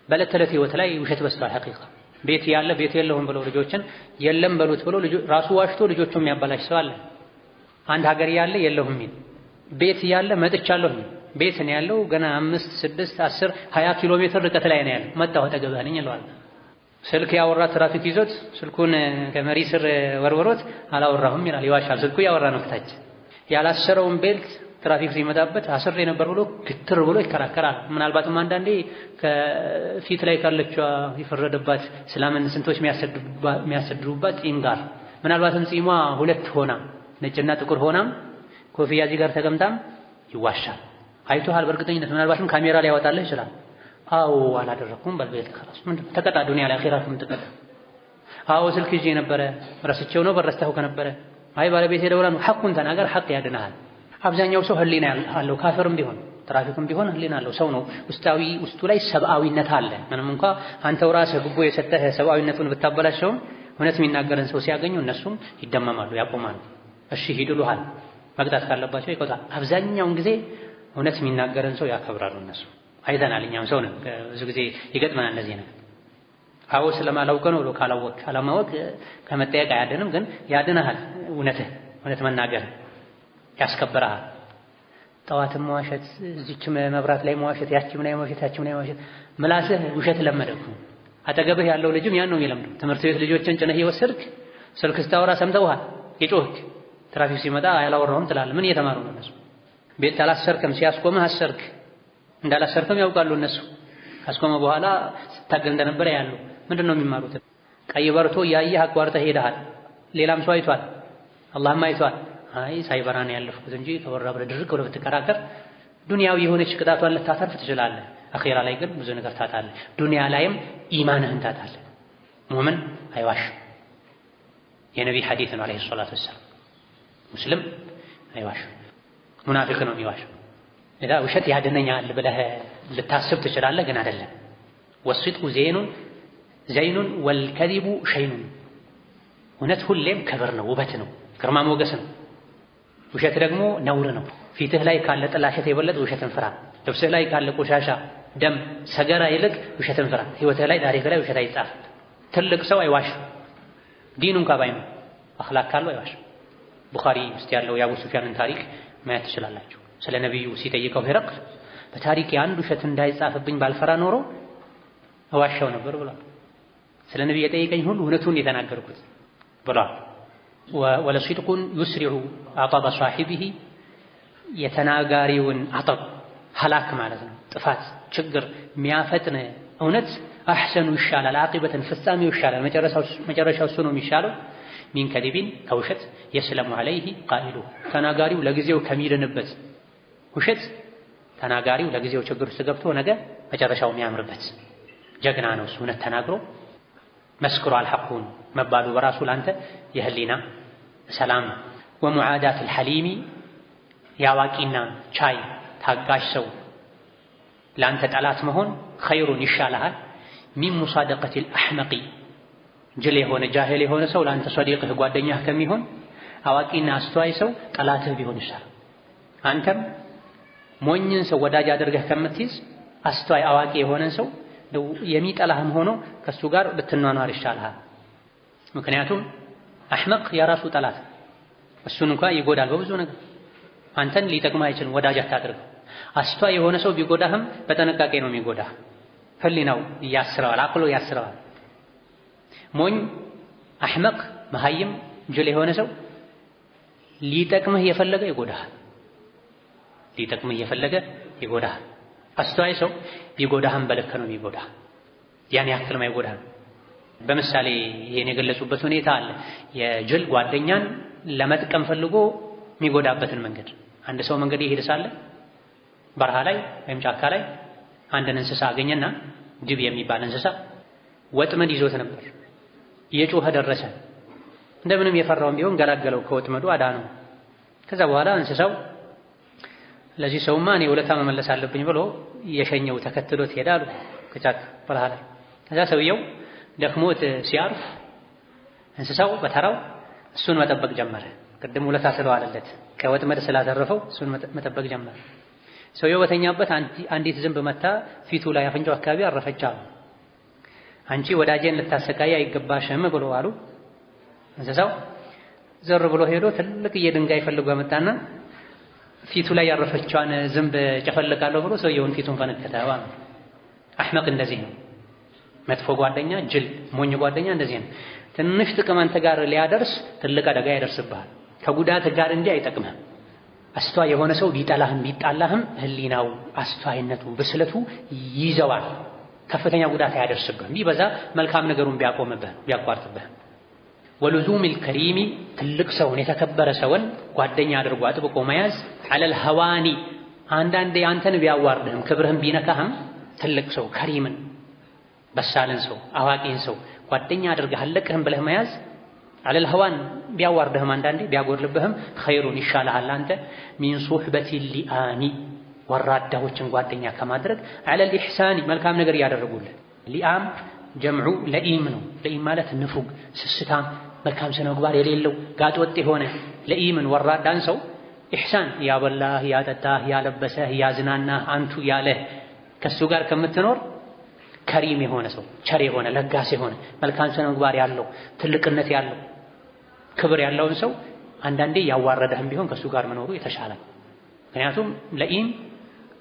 በዕለት ተዕለት ህይወት ላይ ውሸት በዝቷል። ሐቂቃ ቤት ያለ ቤት የለውም ብሎ ልጆችን የለም በሉት ብሎ ራሱ ዋሽቶ ልጆቹን የሚያበላሽ ሰው አለ። አንድ ሀገር ያለ የለሁም የሚል ቤት ያለ መጥቻለሁ የሚል ቤት ነው ያለው ገና 5 6 10 20 ኪሎ ሜትር ርቀት ላይ ነው ያለው። መጣሁ አጠገብህ ነኝ ይለዋል። ስልክ ያወራ ትራፊክ ይዞት ስልኩን ከመሪ ስር ወርወሮት አላወራሁም ይላል፣ ይዋሻል። ስልኩ ያወራ ነው ከታች። ያላሰረውን ቤልት ትራፊክ ሲመጣበት አስሬ ነበር ብሎ ክትር ብሎ ይከራከራል። ምናልባትም አንዳንዴ ከፊት ላይ ካለችው የፈረደባት እስላምን ስንቶች የሚያሰድሩባት ጺም ጋር ምናልባትም ጺሟ ሁለት ሆና ነጭና ጥቁር ሆናም ኮፍያ እዚህ ጋር ተቀምጣም ይዋሻል። አይቶሃል በእርግጠኝነት ምናልባትም ካሜራ ላይ ያወጣልህ ይችላል። አዎ አላደረኩም በልቤት خلاص ምንድነው ተቀጣ ዱንያ ላይ አኺራቱም ተቀጣ። አዎ ስልክ ይዤ ነበረ ረስቼው ነው በረስተው ከነበረ አይ ባለቤቴ ደውላ ነው ሐቁን ተናገር ሐቅ ያድናል። አብዛኛው ሰው ህሊና አለው ካፊርም ቢሆን ትራፊክም ቢሆን ህሊና አለው ሰው ነው። ውስጡ ላይ ሰብአዊነት አለ። ምንም እንኳን አንተው ራስህ ግቦ የሰጠህ ሰብአዊነቱን ብታበላሸውም እውነት የሚናገርን ሰው ሲያገኙ እነሱም ይደመማሉ፣ ያቆማሉ። እሺ ሂዱልሃል መቅጣት ካለባቸው ይቆጣል። አብዛኛውን ጊዜ እውነት የሚናገርን ሰው ያከብራሉ እነሱ። አይተናል፣ እኛም ሰው ነን፣ ብዙ ጊዜ ይገጥመናል እንደዚህ ነገር። አዎ ስለማላውቅ ነው ብሎ ካላወቅ አለማወቅ ከመጠየቅ አያድንም፣ ግን ያድንሃል። እውነት መናገር ያስከብርሃል። ጠዋትም መዋሸት፣ እዚችም መብራት ላይ መዋሸት፣ ያችም ላይ መዋሸት፣ ምላስህ ውሸት ለመደኩ። አጠገብህ ያለው ልጅም ያን ነው የሚለምደው። ትምህርት ቤት ልጆችን ጭነህ እየወሰድክ ስልክ ስታወራ ሰምተውሃል፣ የጮህክ ትራፊክ ሲመጣ አላወራሁም ትላለህ። ምን እየተማሩ ነው እነሱ? ቤት አላሰርክም፣ ሲያስቆምህ አሰርክ። እንዳላሰርክም ያውቃሉ እነሱ። ካስቆመ በኋላ ስታገል እንደነበረ ያሉ ምንድነው የሚማሩት? ቀይ በርቶ ያየህ አቋርጠህ ሄደሃል። ሌላም ሰው አይቷል፣ አላህም አይቷል። አይ ሳይበራ ነው ያለፍኩት እንጂ ተወራ ብለህ ድርቅ ብለህ ብትከራከር ዱንያዊ የሆነች ቅጣቷን ልታተርፍ ትችላለህ። አኺራ ላይ ግን ብዙ ነገር ታጣለህ። ዱንያ ላይም ኢማንህን ታጣለህ። ሙእምን አይዋሽም። የነቢይ ሐዲስ ነው አለይሂ ሰላቱ ወሰላም። ሙስሊም አይዋሽም፣ ሙናፊቅ ነው የሚዋሽው። ለዳ ውሸት ያድነኛል ብለህ ልታስብ ትችላለህ፣ ግን አይደለም። ወስድቁ ዘይኑን ወልከዚቡ ሸይኑን። እውነት ሁሌም ክብር ነው፣ ውበት ነው፣ ግርማ ሞገስ ነው። ውሸት ደግሞ ነውር ነው። ፊትህ ላይ ካለ ጥላሸት የበለጠ ውሸትን ፍራ። ልብስህ ላይ ካለ ቆሻሻ፣ ደም፣ ሰገራ ይልቅ ውሸትን ፍራ። ህይወትህ ላይ ታሪክ ላይ ውሸት አይጻፍ። ትልቅ ሰው አይዋሽም፣ ዲኑን ካባይ ነው። አኽላቅ ካለው አይዋሽም። ቡኻሪ ውስጥ ያለው የአቡ ሱፊያንን ታሪክ ማየት ትችላላችሁ። ስለ ነብዩ ሲጠይቀው ሂረቅል በታሪክ አንድ ውሸት እንዳይጻፍብኝ ባልፈራ ኖሮ እዋሻው ነበር ብሏል። ስለ ነብዩ የጠየቀኝ ሁሉ እውነቱን የተናገርኩት ብሏል። ወለሲድቁን ዩስሪዑ አጠበ ሷሂቢሂ፣ የተናጋሪውን አጠብ ሀላክ ማለት ነው፣ ጥፋት ችግር የሚያፈጥን እውነት አሕሰኑ ይሻላል፣ አቂበተን ፍጻሜው ይሻላል፣ መጨረሻው እሱ ነው የሚሻለው። ሚን ከዲቢን ከውሸት የስለሙ ዐለይሂ ቃኢሉ፣ ተናጋሪው ለጊዜው ከሚድንበት ውሸት ተናጋሪው ለጊዜው ችግር ውስጥ ገብቶ ነገ መጨረሻው የሚያምርበት ጀግና ነው እሱ። እውነት ተናግሮ መስክሯል ሐቁን መባሉ በራሱ ላንተ የህሊና ሰላም። ወሙዓዳት አልሐሊሚ፣ ያዋቂና ቻይ ታጋሽ ሰው ላንተ ጠላት መሆን ኸይሩን ይሻልሃል። ሚን ሙሳደቀት አልአሕመቂ፣ ጅል የሆነ ጃሂል የሆነ ሰው ላንተ ሷዲቅህ ጓደኛህ ከሚሆን አዋቂና አስተዋይ ሰው ጠላትህ ቢሆን ይሻላል። አንተም ሞኝን ሰው ወዳጅ አድርገህ ከምትይዝ አስተዋይ አዋቂ የሆነን ሰው የሚጠላህም ሆኖ ከሱ ጋር ብትኗኗር ይሻልሃል። ምክንያቱም አሕመቅ የራሱ ጠላት፣ እሱን እንኳን ይጎዳል በብዙ ነገር። አንተን ሊጠቅምህ አይችልም፣ ወዳጅ አታድርገው። አስተዋይ የሆነ ሰው ቢጎዳህም በጥንቃቄ ነው የሚጎዳህ። ህሊናው ያስረዋል፣ አቅሎ ያስረዋል። ሞኝ አሕመቅ መሃይም ጅል የሆነ ሰው ሊጠቅምህ የፈለገ ይጎዳሃል፣ ሊጠቅምህ የፈለገ ይጎዳሃል። አስተዋይ ሰው ቢጎዳህም በልክ ነው የሚጎዳህ፣ ያን ያክል ማይጎዳህ። በምሳሌ ይሄን የገለጹበት ሁኔታ አለ። የጅል ጓደኛን ለመጥቀም ፈልጎ የሚጎዳበትን መንገድ። አንድ ሰው መንገድ ይሄድ ሳለ በረሃ ላይ ወይም ጫካ ላይ አንድን እንስሳ አገኘና ጅብ የሚባል እንስሳ ወጥመድ ይዞት ነበር። እየጮኸ ደረሰ። እንደምንም የፈራውን ቢሆን ገላገለው ከወጥመዱ አዳነው። ከዛ በኋላ እንስሳው ለዚህ ሰውማ እኔ ውለታ መመለስ አለብኝ ብሎ የሸኘው ተከትሎት ሄዳሉ ከጫካ በረሃ ላይ። ከዛ ሰውየው ደክሞት ሲያርፍ እንስሳው በተራው እሱን መጠበቅ ጀመረ። ቅድም ውለታ ስለዋለለት ከወጥመድ ስላተረፈው እሱን መጠበቅ ጀመረ። ሰውየው በተኛበት አንዲት ዝንብ መታ ፊቱ ላይ አፍንጫው አካባቢ አረፈቻው። አንቺ ወዳጄን ልታሰቃይ አይገባሽም ብሎ አሉ። እንስሳው ዘር ብሎ ሄዶ ትልቅዬ ድንጋይ ፈልጎ መጣና ፊቱ ላይ ያረፈችዋን ዝንብ ጨፈልቃለሁ ብሎ ሰውየውን ፊቱን ፈነከተው። አህመቅ እንደዚህ ነው። መጥፎ ጓደኛ፣ ጅል ሞኝ ጓደኛ እንደዚህ ነው። ትንሽ ጥቅም አንተ ጋር ሊያደርስ ትልቅ አደጋ ያደርስብሃል። ከጉዳት ጋር እንጂ አይጠቅምህም። አስተዋይ የሆነ ሰው ቢጠላህም ቢጣላህም ህሊናው፣ አስተዋይነቱ፣ ብስለቱ ይዘዋል። ከፍተኛ ጉዳት አያደርስብህም። ቢበዛ መልካም ነገሩን ቢያቋርጥብህ። ወሉዙሚል ከሪሚ ትልቅ ሰውን የተከበረ ሰውን ጓደኛ አድርጎ አጥብቆ መያዝ ዐለል ሀዋኒ አንዳንዴ አንተን ቢያዋርድህም ክብርህም ቢነካህም ትልቅ ሰው ከሪምን በሳልን ሰው አዋቂን ሰው ጓደኛ አድርገህ አለቅህም ብለህ መያዝ ዐለል ሀዋን ቢያዋርድህም አንዳንዴ ቢያጎድልብህም ኸይሩን ይሻልሃል አንተ ሚን ሱሕበቲ ሊአኒ ወራዳዎችን ጓደኛ ከማድረግ ዐለል ኢሕሳኒ መልካም ነገር እያደረጉልህ። ሊአም ጀምዑ ለኢም ነው። ለኢም ማለት ንፉግ፣ ስስታም፣ መልካም ስነ ምግባር የሌለው ጋጥወጥ የሆነ ለኢምን ወራዳን ሰው ኢሕሳን ያበላህ ያጠጣህ ያለበሰህ ያዝናናህ አንቱ ያለህ ከሱ ጋር ከምትኖር ከሪም የሆነ ሰው ቸር የሆነ ለጋስ የሆነ መልካም ስነ ምግባር ያለው ትልቅነት ያለው ክብር ያለውን ሰው አንዳንዴ ያዋረደህም ቢሆን ከሱ ጋር መኖሩ የተሻለ። ምክንያቱም ለኢም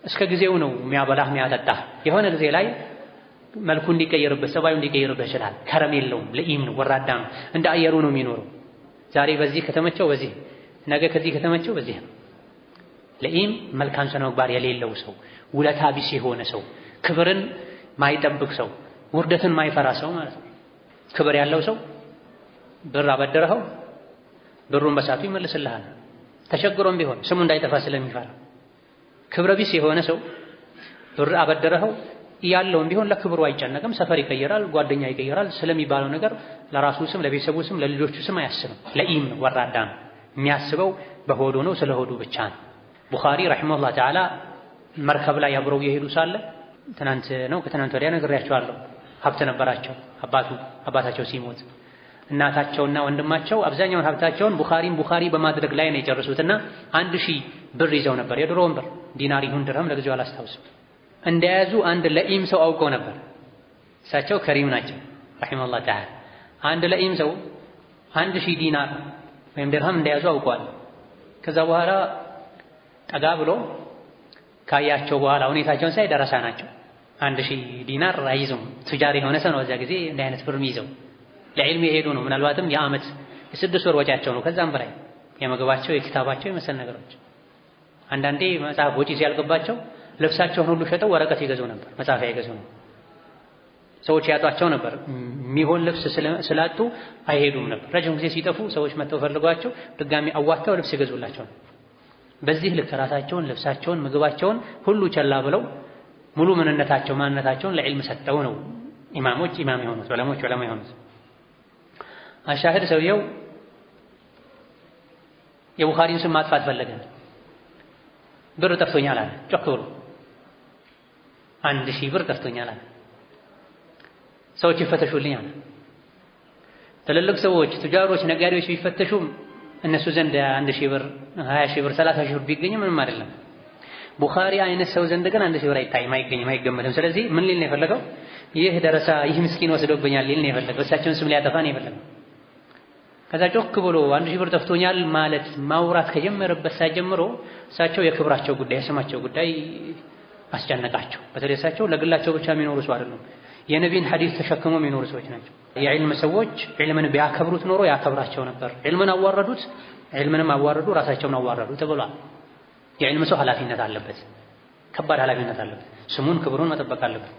እስከ ጊዜው ነው የሚያበላህ የሚያጠጣህ። የሆነ ጊዜ ላይ መልኩ እንዲቀየርበት ጸባዩ እንዲቀየርበት ይችላል። ከረም የለውም። ለኢም ነው፣ ወራዳ ነው። እንደ አየሩ ነው የሚኖረው። ዛሬ በዚህ ከተመቸው በዚህ፣ ነገ ከዚህ ከተመቸው በዚህ ነው። ለኢም መልካም ስነ ምግባር የሌለው ሰው፣ ውለታ ቢስ የሆነ ሰው፣ ክብርን ማይጠብቅ ሰው፣ ውርደትን ማይፈራ ሰው ማለት ነው። ክብር ያለው ሰው ብር አበደረኸው ብሩን በሳቱ ይመልስልሃል። ተቸግሮም ቢሆን ስሙ እንዳይጠፋ ስለሚፈራ። ክብረ ቢስ የሆነ ሰው ብር አበደረኸው ያለውም ቢሆን ለክብሩ አይጨነቅም። ሰፈር ይቀየራል፣ ጓደኛ ይቀየራል። ስለሚባለው ነገር ለራሱ ስም፣ ለቤተሰቡ ስም፣ ለልጆቹ ስም አያስብም። ለኢም ነው፣ ወራዳ ነው። የሚያስበው በሆዱ ነው፣ ስለ ሆዱ ብቻ ነው። ቡኻሪ ረሒመሁላህ ተዓላ መርከብ ላይ አብረው የሄዱ ሳለ ከትናንት ወዲያ ነግሬያቸዋለሁ። ሀብት ነበራቸው። አባታቸው ሲሞት እናታቸውና ወንድማቸው አብዛኛውን ሀብታቸውን ቡኻሪ በማድረግ ላይ ነው የጨረሱትና 1000 ብር ይዘው ነበር። የድሮውን ብር ዲናር ይሁን ድርሃም ለጊዜው አላስታውስም። እንደያዙ አንድ ለኢም ሰው አውቀው ነበር። እሳቸው ከሪም ናቸው ረሒመሁላህ ተዓላ። አንድ ለኢም ሰው 1000 ዲናር ወይም ድርሃም እንደያዙ አውቀዋል። ከዛ በኋላ ጠጋ ብሎ ካያቸው በኋላ ሁኔታቸውን ሳይ ደረሳ ናቸው። 1000 ዲናር አይዙም። ቱጃር የሆነ ሰው ነው እዛ ጊዜ እንዲህ አይነት ብር ይዘው ለዕልም የሄዱ ነው። ምናልባትም የዓመት የ6 ወር ወጪያቸው ነው፣ ከዛም በላይ የምግባቸው የኪታባቸው የመሰል ነገሮች። አንዳንዴ መጽሐፍ ወጪ ሲያልቅባቸው ልብሳቸውን ሁሉ ሸጠው ወረቀት ይገዙ ነበር፣ መጽሐፊያ ይገዙ ነበር። ሰዎች ያጧቸው ነበር። የሚሆን ልብስ ስላጡ አይሄዱም ነበር። ረጅም ጊዜ ሲጠፉ ሰዎች መጥተው ፈልጓቸው ድጋሚ አዋጥተው ልብስ ይገዙላቸው ነበር። በዚህ ልክ ራሳቸውን፣ ልብሳቸውን፣ ምግባቸውን ሁሉ ቸላ ብለው ሙሉ ማንነታቸውን ለዕልም ሰጠው ነው ኢማሞች ኢማም የሆኑት፣ ዑለሞች ዑለማ የሆኑት። አሻሂድ ሰውየው የቡኻሪን ስም ማጥፋት ፈለገ። ብር ጠፍቶኛል አለ ጮክ ብሎ። 1000 ብር ጠፍቶኛል አለ። ሰዎች ይፈተሹልኝ አለ። ትልልቅ ሰዎች፣ ቱጃሮች፣ ነጋዴዎች ቢፈተሹም እነሱ ዘንድ 1000 ብር፣ 20 ብር፣ 30 ብር ቢገኝ ምንም አይደለም። ቡኻሪ አይነት ሰው ዘንድ ግን 1000 ብር አይገኝም፣ አይገመትም። ስለዚህ ምን ሊል ነው የፈለገው? ይህ ደረሳ ይህ ምስኪን ወስዶብኛል ሊል ነው የፈለገው። እሳቸውን ስም ሊያጠፋ ነው የፈለገው። ከዛ ጮክ ብሎ 1000 ብር ጠፍቶኛል ማለት ማውራት ከጀመረበት ሰዓት ጀምሮ እሳቸው የክብራቸው ጉዳይ የስማቸው ጉዳይ አስጨነቃቸው። በተለይ እሳቸው ለግላቸው ብቻ የሚኖሩ ሰው አይደሉም። የነቢይን ሐዲስ ተሸክመው የሚኖሩ ሰዎች ናቸው። የዕልም ሰዎች ዕልምን ቢያከብሩት ኖሮ ያከብራቸው ነበር። ዕልምን አዋረዱት፣ ዕልምንም አዋረዱ፣ ራሳቸውን አዋረዱ ተብሏል። የዕልም ሰው ኃላፊነት አለበት፣ ከባድ ኃላፊነት አለበት። ስሙን ክብሩን መጠበቅ አለበት።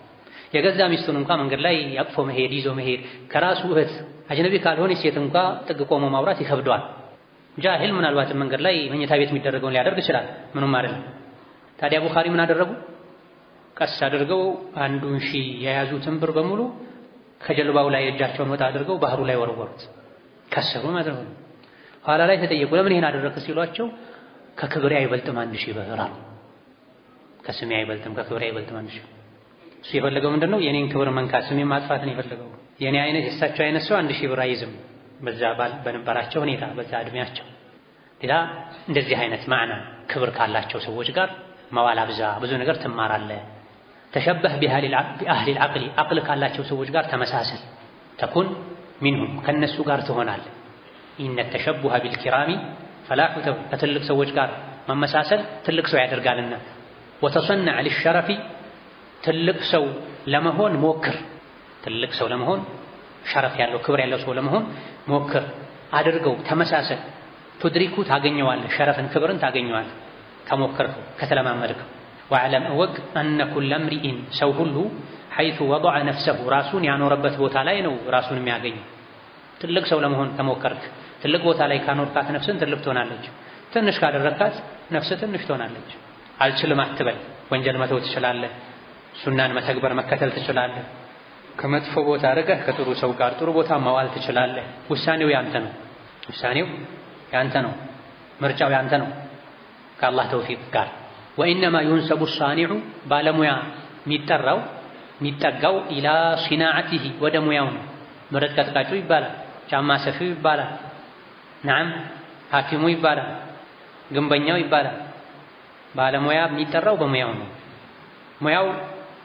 የገዛ ሚስቱን እንኳን መንገድ ላይ አቅፎ መሄድ ይዞ መሄድ ከራሱ እህት አጅነቢ ካልሆነች ሴት እንኳን ጥግ ቆሞ ማውራት ይከብደዋል። ጃሂል ምናልባትም መንገድ ላይ መኝታ ቤት የሚደረገውን ሊያደርግ ይችላል። ምንም አይደለም። ታዲያ ቡኻሪ ምን አደረጉ? ቀስ አድርገው 1000 የያዙትን ብር በሙሉ ከጀልባው ላይ እጃቸውን ወጣ አድርገው ባህሩ ላይ ወረወሩት። ከሰሩ ማለት ነው። ኋላ ላይ ተጠየቁ ለምን ይሄን አደረክ ሲሏቸው ከክብሬ አይበልጥም 1000 ብር አሉ። ከስሜ አይበልጥም ከክብሬ አይበልጥም 1000 እሱ የፈለገው ምንድነው የኔን ክብር መንካት ስሜን ማጥፋት ነው የፈለገው። የኔ አይነት የሳቸው አይነት ሰው 1000 ብር አይዝም በዛ በነበራቸው ሁኔታ በዛ እድሜያቸው። ሌላ እንደዚህ አይነት ማዕና ክብር ካላቸው ሰዎች ጋር መዋል አብዛ፣ ብዙ ነገር ትማራለህ። ተሸበህ ቢአህሊ العقل አቅል ካላቸው ሰዎች ጋር ተመሳሰል። ተኩን ሚንሁም ከነሱ ጋር ትሆናለህ። ኢነ ተሸቡሀ ቢልኪራሚ ፈላሑ ከትልቅ ሰዎች ጋር መመሳሰል ትልቅ ሰው ያደርጋልና። ወተሰነዕ ሊሸረፊ ትልቅ ሰው ለመሆን ሞክር። ትልቅ ሰው ለመሆን ሸረፍ ያለው ክብር ያለው ሰው ለመሆን ሞክር፣ አድርገው፣ ተመሳሰል። ቱድሪኩ ታገኘዋለህ፣ ሸረፍን ክብርን ታገኘዋለህ ከሞከርከው ከተለማመድከው። ወዕለም እወቅ አነ ኩለ እምሪኢን ሰው ሁሉ ሐይቱ ወضዐ ነፍሰሁ ራሱን ያኖረበት ቦታ ላይ ነው ራሱን የሚያገኘው። ትልቅ ሰው ለመሆን ከሞከርክ ትልቅ ቦታ ላይ ካኖርካት ነፍስን ትልቅ ትሆናለች። ትንሽ ካደረካት ነፍስ ትንሽ ትሆናለች። አልችልም አትበል። ወንጀል መተው ትችላለህ። ሱናን መተግበር መከተል ትችላለህ። ከመጥፎ ቦታ ርቀህ ከጥሩ ሰው ጋር ጥሩ ቦታ መዋል ትችላለህ። ውሳኔው ያንተ ነው። ውሳኔው ያንተ ነው። ምርጫው ያንተ ነው ከአላህ ተውፊቅ ጋር። ወኢነማ ዩንሰቡ ሳኒዑ ባለሙያ የሚጠጋው ኢላ ሲናዓቲሂ ወደ ሙያው ነው። ብረት ቀጥቃጩ ይባላል፣ ጫማ ሰፊው ይባላል፣ ነዓም ሐኪሙ ይባላል፣ ግንበኛው ይባላል። ባለሙያ የሚጠራው በሙያው ነው። ሙያው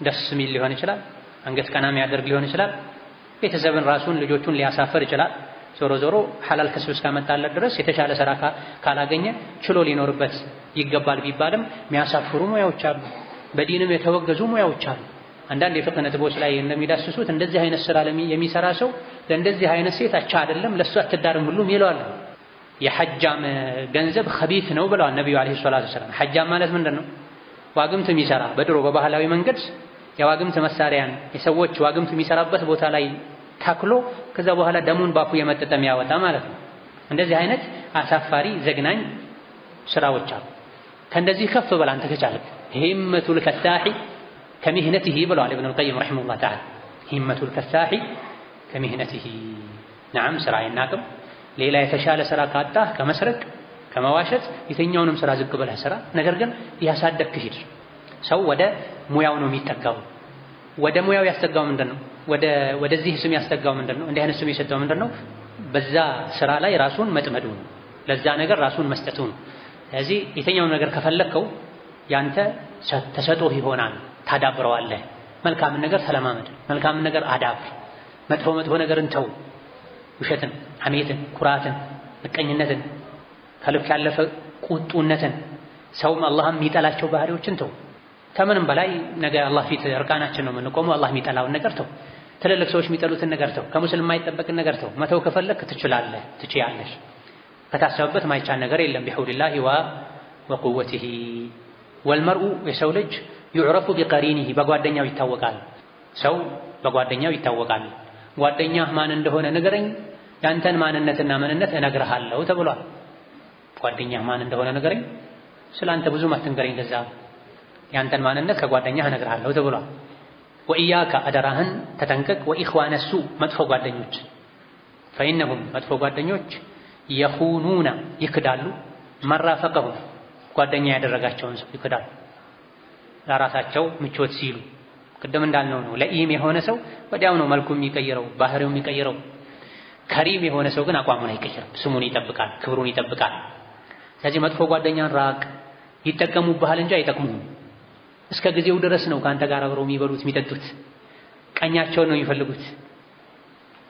ደስ የሚል ሊሆን ይችላል፣ አንገት ቀና የሚያደርግ ሊሆን ይችላል፣ ቤተሰብን ራሱን ልጆቹን ሊያሳፍር ይችላል። ዞሮ ዞሮ ሐላል ከስብ እስካመጣለት ድረስ የተሻለ ስራ ካላገኘ ችሎ ሊኖርበት ይገባል ቢባልም የሚያሳፍሩ ሙያዎች አሉ፣ በዲንም የተወገዙ ሙያዎች አሉ። አንዳንድ የፍቅህ ነጥቦች ላይ እንደሚዳስሱት እንደዚህ አይነት ስራ የሚሰራ ሰው ለእንደዚህ አይነት ሴት አቻ አይደለም ለእሱ አትዳርም ሁሉም ይለዋል። የሐጃም ገንዘብ ኸቢት ነው ብለዋል ነቢዩ ዓለይሂ ሰላቱ ወሰላም። ሐጃም ማለት ምንድን ነው? ዋግምት የሚሰራ በድሮ በባህላዊ መንገድ የዋግምት መሳሪያን የሰዎች ዋግምት የሚሰራበት ቦታ ላይ ታክሎ ከዛ በኋላ ደሙን ባፉ የመጠጠ የሚያወጣ ማለት ነው። እንደዚህ አይነት አሳፋሪ ዘግናኝ ስራዎች አሉ። ከእንደዚህ ከፍ በል አንተ ከቻልክ። ሂመቱል ከሳሒ ከሚህነቲሂ ብለዋል ኢብኑል ቀይም ረሒመሁላህ ተዓላ። ሂመቱል ከሳሒ ከሚህነቲሂ ነዓም ስራ አይናቅም። ሌላ የተሻለ ስራ ካጣህ ከመስረቅ ከመዋሸት የትኛውንም ስራ ዝቅ ብለህ ስራ። ነገር ግን ያሳደግክ ሂድ። ሰው ወደ ሙያው ነው የሚጠጋው። ወደ ሙያው ያስጠጋው ምንድን ነው? ወደዚህ ስም ያስጠጋው ምንድን ነው? እንዲህ አይነት ስም የሰጠው ምንድን ነው? በዛ ስራ ላይ ራሱን መጥመዱ ነው። ለዛ ነገር ራሱን መስጠቱ ነው። ስለዚህ የትኛውን ነገር ከፈለግከው ያንተ ተሰጦህ ይሆናል፣ ታዳብረዋለህ። መልካምን ነገር ተለማመድ፣ መልካምን ነገር አዳብር። መጥፎ ነገርን ተው። ውሸትን፣ ሐሜትን፣ ኩራትን፣ ምቀኝነትን፣ ከልክ ያለፈ ቁጡነትን፣ ሰውም አላህም የሚጠላቸው ባህሪዎችን ተው። ከምንም በላይ ነገ አላህ ፊት እርቃናችን ነው የምንቆመው። አላህ የሚጠላውን ነገር ተው። ትልልቅ ሰዎች የሚጠሉትን ነገር ተው። ከሙስሊም የማይጠበቅን ነገር ተው። መተው ከፈለክ ትችላለህ፣ ትችያለሽ። ከታሰበበት ማይቻል ነገር የለም። ቢሐውሊላሂ ወቁወቲሂ ወልመርኡ የሰው ልጅ ዩዕረፉ ቢቀሪኒሂ በጓደኛው ይታወቃል። ሰው በጓደኛው ይታወቃል። ጓደኛህ ማን እንደሆነ ንገረኝ፣ ያንተን ማንነትና ምንነት እነግርሃለሁ ተብሏል። ጓደኛህ ማን እንደሆነ ንገረኝ፣ ስላንተ ብዙም አትንገረኝ፣ ለዛ ያንተን ማንነት ከጓደኛህ እነግርሃለሁ ተብሏል። ወኢያከ አደራህን ተጠንቀቅ፣ ወኢኽዋነ ሱእ መጥፎ ጓደኞች፣ ፈኢነሁም መጥፎ ጓደኞች የኹኑና ይክዳሉ፣ መራፈቀሁም ጓደኛ ያደረጋቸውን ሰው ይክዳሉ። ለራሳቸው ምቾት ሲሉ ቅድም እንዳልነው ነው። ለኢም የሆነ ሰው ወዲያው ነው መልኩ የሚቀይረው፣ ባህሪው የሚቀይረው። ከሪም የሆነ ሰው ግን አቋሙን አይቀይርም፣ ስሙን ይጠብቃል፣ ክብሩን ይጠብቃል። ስለዚህ መጥፎ ጓደኛን ራቅ። ይጠቀሙብሃል እንጂ አይጠቅሙህም። እስከ ጊዜው ድረስ ነው ከአንተ ጋር አብረው የሚበሉት የሚጠጡት። ቀኛቸውን ነው የሚፈልጉት።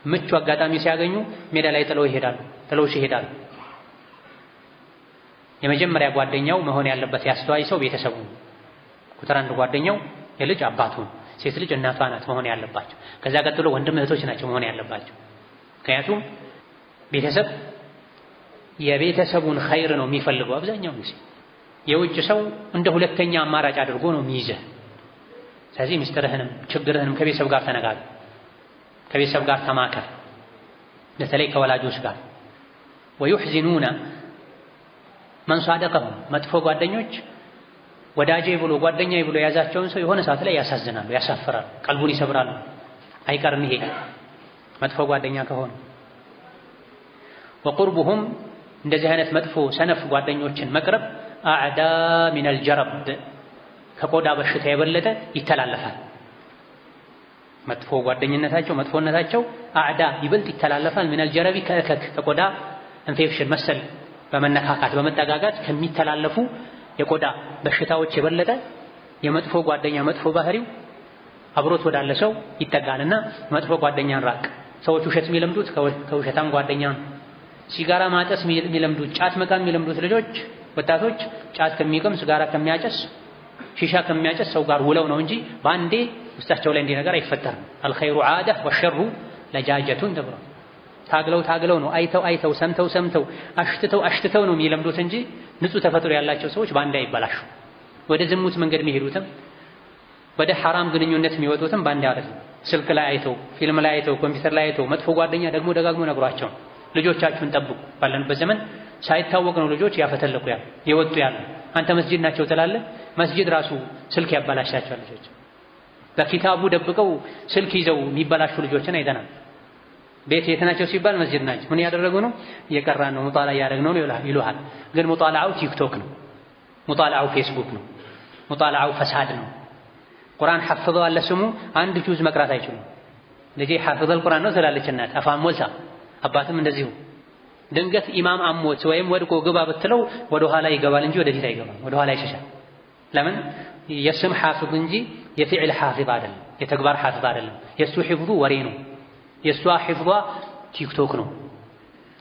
ምቹ አጋጣሚ ሲያገኙ ሜዳ ላይ ጥለውሽ ይሄዳሉ። የመጀመሪያ ጓደኛው መሆን ያለበት ያስተዋይ ሰው ቤተሰቡ። ቁጥር አንድ ጓደኛው የልጅ አባቱ፣ ሴት ልጅ እናቷ ናት መሆን ያለባቸው። ከዛ ቀጥሎ ወንድም እህቶች ናቸው መሆን ያለባቸው። ምክንያቱም ቤተሰብ የቤተሰቡን ኸይር ነው የሚፈልገው አብዛኛው ጊዜ። የውጭ ሰው እንደ ሁለተኛ አማራጭ አድርጎ ነው የሚይዘህ። ስለዚህ ምስጢርህንም ችግርህንም ከቤተሰብ ጋር ተነጋገር፣ ከቤተሰብ ጋር ተማከር፣ በተለይ ከወላጆች ጋር። ወዩሕዚኑና መን ሷደቀሁም መጥፎ ጓደኞች ወዳጄ ብሎ ጓደኛዬ ብሎ የያዛቸውን ሰው የሆነ ሰዓት ላይ ያሳዝናሉ፣ ያሳፍራሉ፣ ቀልቡን ይሰብራሉ። አይቀርም ይሄ መጥፎ ጓደኛ ከሆነ። ወቁርቡሁም እንደዚህ አይነት መጥፎ ሰነፍ ጓደኞችን መቅረብ አዕዳ ሚነል ጀረብ ከቆዳ በሽታ የበለጠ ይተላለፋል። መጥፎ ጓደኝነታቸው መጥፎነታቸው አዕዳ ይበልጥ ይተላለፋል። ሚነል ጀረቢ ከእከክ ከቆዳ ኢንፌክሽን መሰል በመነካካት በመጠጋጋት ከሚተላለፉ የቆዳ በሽታዎች የበለጠ የመጥፎ ጓደኛ መጥፎ ባህሪው አብሮት ወዳለ ሰው ይጠጋልና መጥፎ ጓደኛን ራቅ። ሰዎች ውሸት የሚለምዱት ከውሸታም ጓደኛ ነው። ሲጋራ ማጨስ የሚለምዱት ጫት መቃም የሚለምዱት ልጆች ወጣቶች ጫት ከሚቅም ሲጋራ ከሚያጨስ ሺሻ ከሚያጨስ ሰው ጋር ውለው ነው እንጂ በአንዴ ውስጣቸው ላይ እንዲህ ነገር አይፈጠርም። አልኸይሩ ዓዳ ወሸሩ ለጃጀቱን ተብሎ ታግለው ነው አይተው ሰምተው አሽትተው ነው የሚለምዱት እንጂ ንጹህ ተፈጥሮ ያላቸው ሰዎች በአንዴ አይበላሹ። ወደ ዝሙት መንገድ የሚሄዱትም ወደ ሐራም ግንኙነት የሚወጡትም በአንዴ አይደለም። ስልክ ላይ አይተው ፊልም ላይ አይተው ኮምፒውተር ላይ አይተው መጥፎ ጓደኛ ደግሞ ደጋግሞ ነግሯቸው ልጆቻችሁን ጠብቁ። ባለንበት ዘመን ሳይታወቅ ነው ልጆች ያፈተለቁ የወጡ ያሉ። አንተ መስጂድ ናቸው ትላለህ፣ መስጂድ ራሱ ስልክ ያበላሻቸዋል። ልጆች በኪታቡ ደብቀው ስልክ ይዘው የሚበላሹ ልጆችን አይተናል። ቤት የት ናቸው ሲባል መስጂድ ናቸው። ምን ያደረጉ ነው? እየቀራን ነው ሙጣላ ያደረግነው ነው ይሉሃል። ግን ሙጣላው ቲክቶክ ነው፣ ሙጣላው ፌስቡክ ነው፣ ሙጣላው ፈሳድ ነው። ቁርአን ሐፍዘዋል ለስሙ አንድ ጁዝ መቅራት አይችሉም። ልጄ ሐፍዘል ቁርአን ነው ትላለች እናት አፋን ሞልታ፣ አባትም እንደዚሁ። ድንገት ኢማም አሞት ወይም ወድቆ ግባ ብትለው ወደ ኋላ ይገባል እንጂ ወደፊት አይገባም፣ ወደ ኋላ ይሸሻል። ለምን? የስም ሐፊዝ እንጂ የፊዕል ሐፊዝ አይደለም፣ የተግባር ሐፊዝ አይደለም። የሱ ሒፍዙ ወሬ ነው፣ የሷ ሒፍዟ ቲክቶክ ነው፣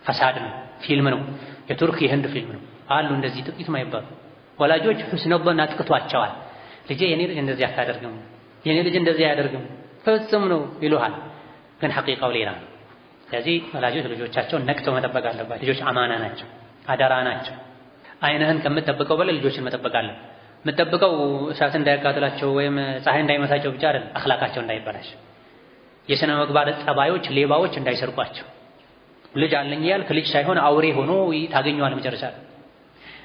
ፈሳድ ነው፣ ፊልም ነው፣ የቱርክ የህንድ ፊልም ነው አሉ። እንደዚህ ጥቂት ማይባሉ ወላጆች ሁስነ ظن አጥቅቷቸዋል። ልጄ የኔ ልጅ እንደዚህ አታደርግም፣ የኔ ልጅ እንደዚህ አያደርግም ፍጹም ነው ይሉሃል፣ ግን ሐቂቃው ሌላ ነው። ስለዚህ ወላጆች ልጆቻቸውን ነቅተው መጠበቅ አለባቸው። ልጆች አማና ናቸው፣ አደራ ናቸው። አይንህን ከምትጠብቀው በላይ ልጆችን መጠበቅ አለብህ። የምትጠብቀው እሳት እንዳያቃጥላቸው ወይም ፀሐይ እንዳይመታቸው ብቻ አይደለም፣ አኽላቃቸው እንዳይበላሽ፣ የሥነ ምግባር ጠባዮች ሌባዎች እንዳይሰርቋቸው። ልጅ አለኝ ያልክ ልጅ ሳይሆን አውሬ ሆኖ ታገኘዋል መጨረሻ።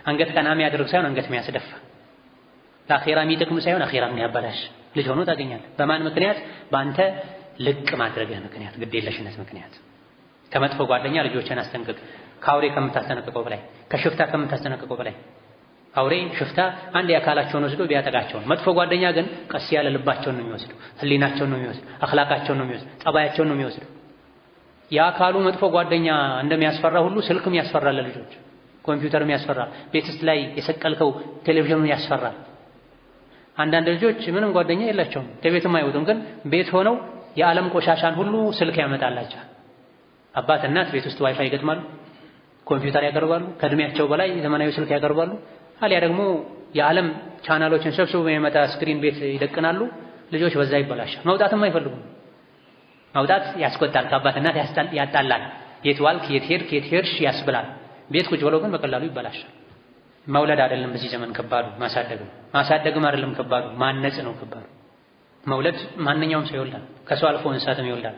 አንገት ቀና የሚያደርግ ሳይሆን አንገት የሚያስደፋ፣ ለአኺራ የሚጠቅም ሳይሆን አኺራ የሚያበላሽ ልጅ ሆኖ ታገኛለህ። በማን ምክንያት? በአንተ ልቅ ማድረግህ ምክንያት፣ ግዴለሽነት ምክንያት። ከመጥፎ ጓደኛ ልጆችን አስጠንቅቅ። ከአውሬ ከምታስጠነቅቀው በላይ፣ ከሽፍታ ከምታስጠነቅቀው በላይ። አውሬ ሽፍታ አንድ የአካላቸውን ወስዶ ቢያጠቃቸውን፣ መጥፎ ጓደኛ ግን ቀስ ያለ ልባቸውን ነው የሚወስዱ፣ ህሊናቸውን ነው የሚወስዱ፣ አኽላቃቸውን ነው የሚወስዱ፣ ጠባያቸውን ነው የሚወስዱ። የአካሉ መጥፎ ጓደኛ እንደሚያስፈራ ሁሉ ስልክም ያስፈራል ለልጆች፣ ኮምፒውተርም ያስፈራል፣ ቤት ውስጥ ላይ የሰቀልከው ቴሌቪዥኑን ያስፈራል። አንዳንድ ልጆች ምንም ጓደኛ የላቸውም፣ ከቤትም አይወጡም፣ ግን ቤት ሆነው የዓለም ቆሻሻን ሁሉ ስልክ ያመጣላቸዋል። አባት እናት ቤት ውስጥ ዋይፋይ ይገጥማሉ፣ ኮምፒውተር ያቀርባሉ፣ ከእድሜያቸው በላይ ዘመናዊ ስልክ ያቀርባሉ። አሊያ ደግሞ የዓለም ቻናሎችን ሰብስቦ የሚመጣ ስክሪን ቤት ይደቅናሉ። ልጆች በዛ ይበላሻል። መውጣትም አይፈልጉም። መውጣት ያስቆጣል፣ ከአባት እናት ያጣላል። የት ዋልክ፣ የት ሄድክ፣ የት ሄድሽ ያስብላል። ቤት ቁጭ ብለው ግን በቀላሉ ይበላሻል። መውለድ አይደለም በዚህ ዘመን ከባዱ፣ ማሳደግም አይደለም ከባዱ፣ ማነጽ ነው ከባዱ። መውለድ ማንኛውም ሰው ይወልዳል፣ ከሰው አልፎ እንስሳትም ይወልዳል።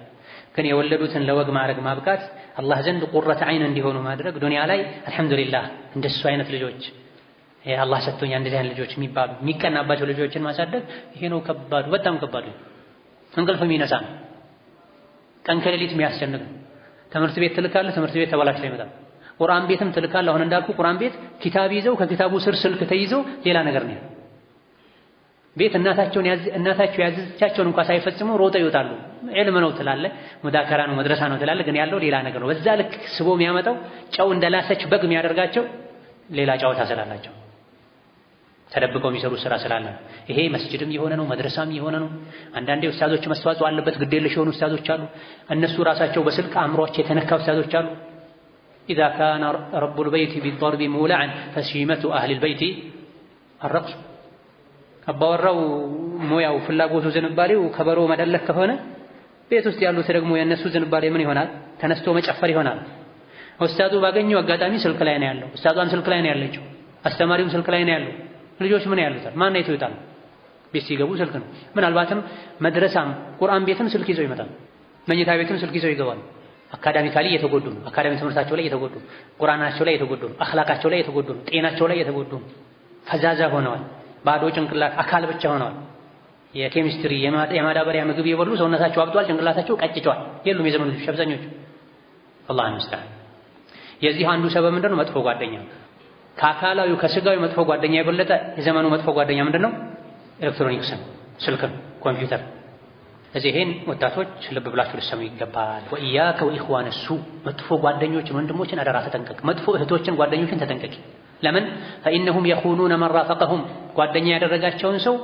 ግን የወለዱትን ለወግ ማድረግ ማብቃት፣ አላህ ዘንድ ቁረተ ዐይን እንዲሆኑ ማድረግ፣ ዱንያ ላይ አልሐምዱሊላህ እንደሱ አይነት ልጆች አላህ ሰጥቶኛል እንደዚህ አይነት ልጆች የሚባሉ የሚቀናባቸው ልጆችን ማሳደግ፣ ይሄ ነው ከባዱ፣ በጣም ከባዱ። እንቅልፍ የሚነሳ ነው፣ ቀን ከሌሊት የሚያስጨንቅ ነው። ትምህርት ቤት ትልካለህ፣ ትምህርት ቤት ተበላሽቶ ይመጣል። ቁርአን ቤትም ትልካለህ። አሁን እንዳልኩ ቁርአን ቤት ኪታብ ይዘው ከኪታቡ ስር ስልክ ተይዘው ሌላ ነገር ነው። ቤት እናታቸው ያዘዘቻቸውን እንኳን ሳይፈጽሙ ሮጠው ይወጣሉ። ዒልም ነው ትላለህ፣ ሙዳከራ ነው መድረሳ ነው ትላለህ፣ ግን ያለው ሌላ ነገር ነው። በዛ ልክ ስቦ የሚያመጣው ጨው እንደላሰች በግ የሚያደርጋቸው ሌላ ጨዋታ ስላላቸው፣ ተደብቀው የሚሰሩ ስራ ስላለ ይሄ መስጂድም የሆነ ነው፣ መድረሳም የሆነ ነው። አንዳንዴ ኡስታዞች መስተዋጽኦ አለበት፣ ግዴለሽ የሆኑ ኡስታዞች አሉ። እነሱ ራሳቸው በስልክ አእምሯቸው የተነካ ኡስታዞች አሉ። إذا كان رب البيت بالضرب مولعا فشيمة أهل البيت الرقص አባወራው ሙያው ፍላጎቱ ዝንባሌው ከበሮ መደለክ ከሆነ ቤት ውስጥ ያሉት ደግሞ የነሱ ዝንባሌ ምን ይሆናል? ተነስቶ መጨፈር ይሆናል። ኡስታዙ ባገኘው አጋጣሚ ስልክ ላይ ነው ያለው፣ ኡስታዟም ስልክ ላይ ነው ያለችው፣ አስተማሪውም ስልክ ላይ ነው ያለው። ልጆች ምን ያሉታል? ማን አይቶ ይወጣል? ቤት ሲገቡ ስልክ ነው። ምናልባትም መድረሳም ቁርአን ቤትም ስልክ ይዘው ይመጣል፣ መኝታ ቤትም ስልክ ይዘው ይገባሉ። አካዳሚካሊ እየተጎዱ ነው። አካዳሚ ትምህርታቸው ላይ እየተጎዱ ነው። ቁርአናቸው ላይ እየተጎዱ ነው። አኽላቃቸው ላይ እየተጎዱ ነው። ጤናቸው ላይ እየተጎዱ ነው። ፈዛዛ ሆነዋል። ባዶ ጭንቅላት አካል ብቻ ሆነዋል። የኬሚስትሪ የማዳበሪያ ምግብ የበሉ ሰውነታቸው አብጧል፣ ጭንቅላታቸው ቀጭጫዋል። የሉም የዘመኑ ልጆች አብዛኞቹ። አላህ ይመስገን። የዚህ አንዱ ሰበብ ምንድነው? መጥፎ ጓደኛ። ከአካላዊ ከስጋዊ መጥፎ ጓደኛ የበለጠ የዘመኑ መጥፎ ጓደኛ ምንድነው? ኤሌክትሮኒክስ፣ ስልክ፣ ኮምፒውተር። ስለዚህ ይሄን ወጣቶች ልብ ብላችሁ ልትሰሙ ይገባል። ወኢያከ ወኢኽዋነ ሱእ፣ መጥፎ ጓደኞችን ወንድሞችን አደራ ተጠንቀቅ። መጥፎ እህቶችን ጓደኞችን ተጠንቀቂ። ለምን? ፈኢነሁም የኹኑነ መን ራፈቀሁም፣ ጓደኛ ያደረጋቸውን ሰው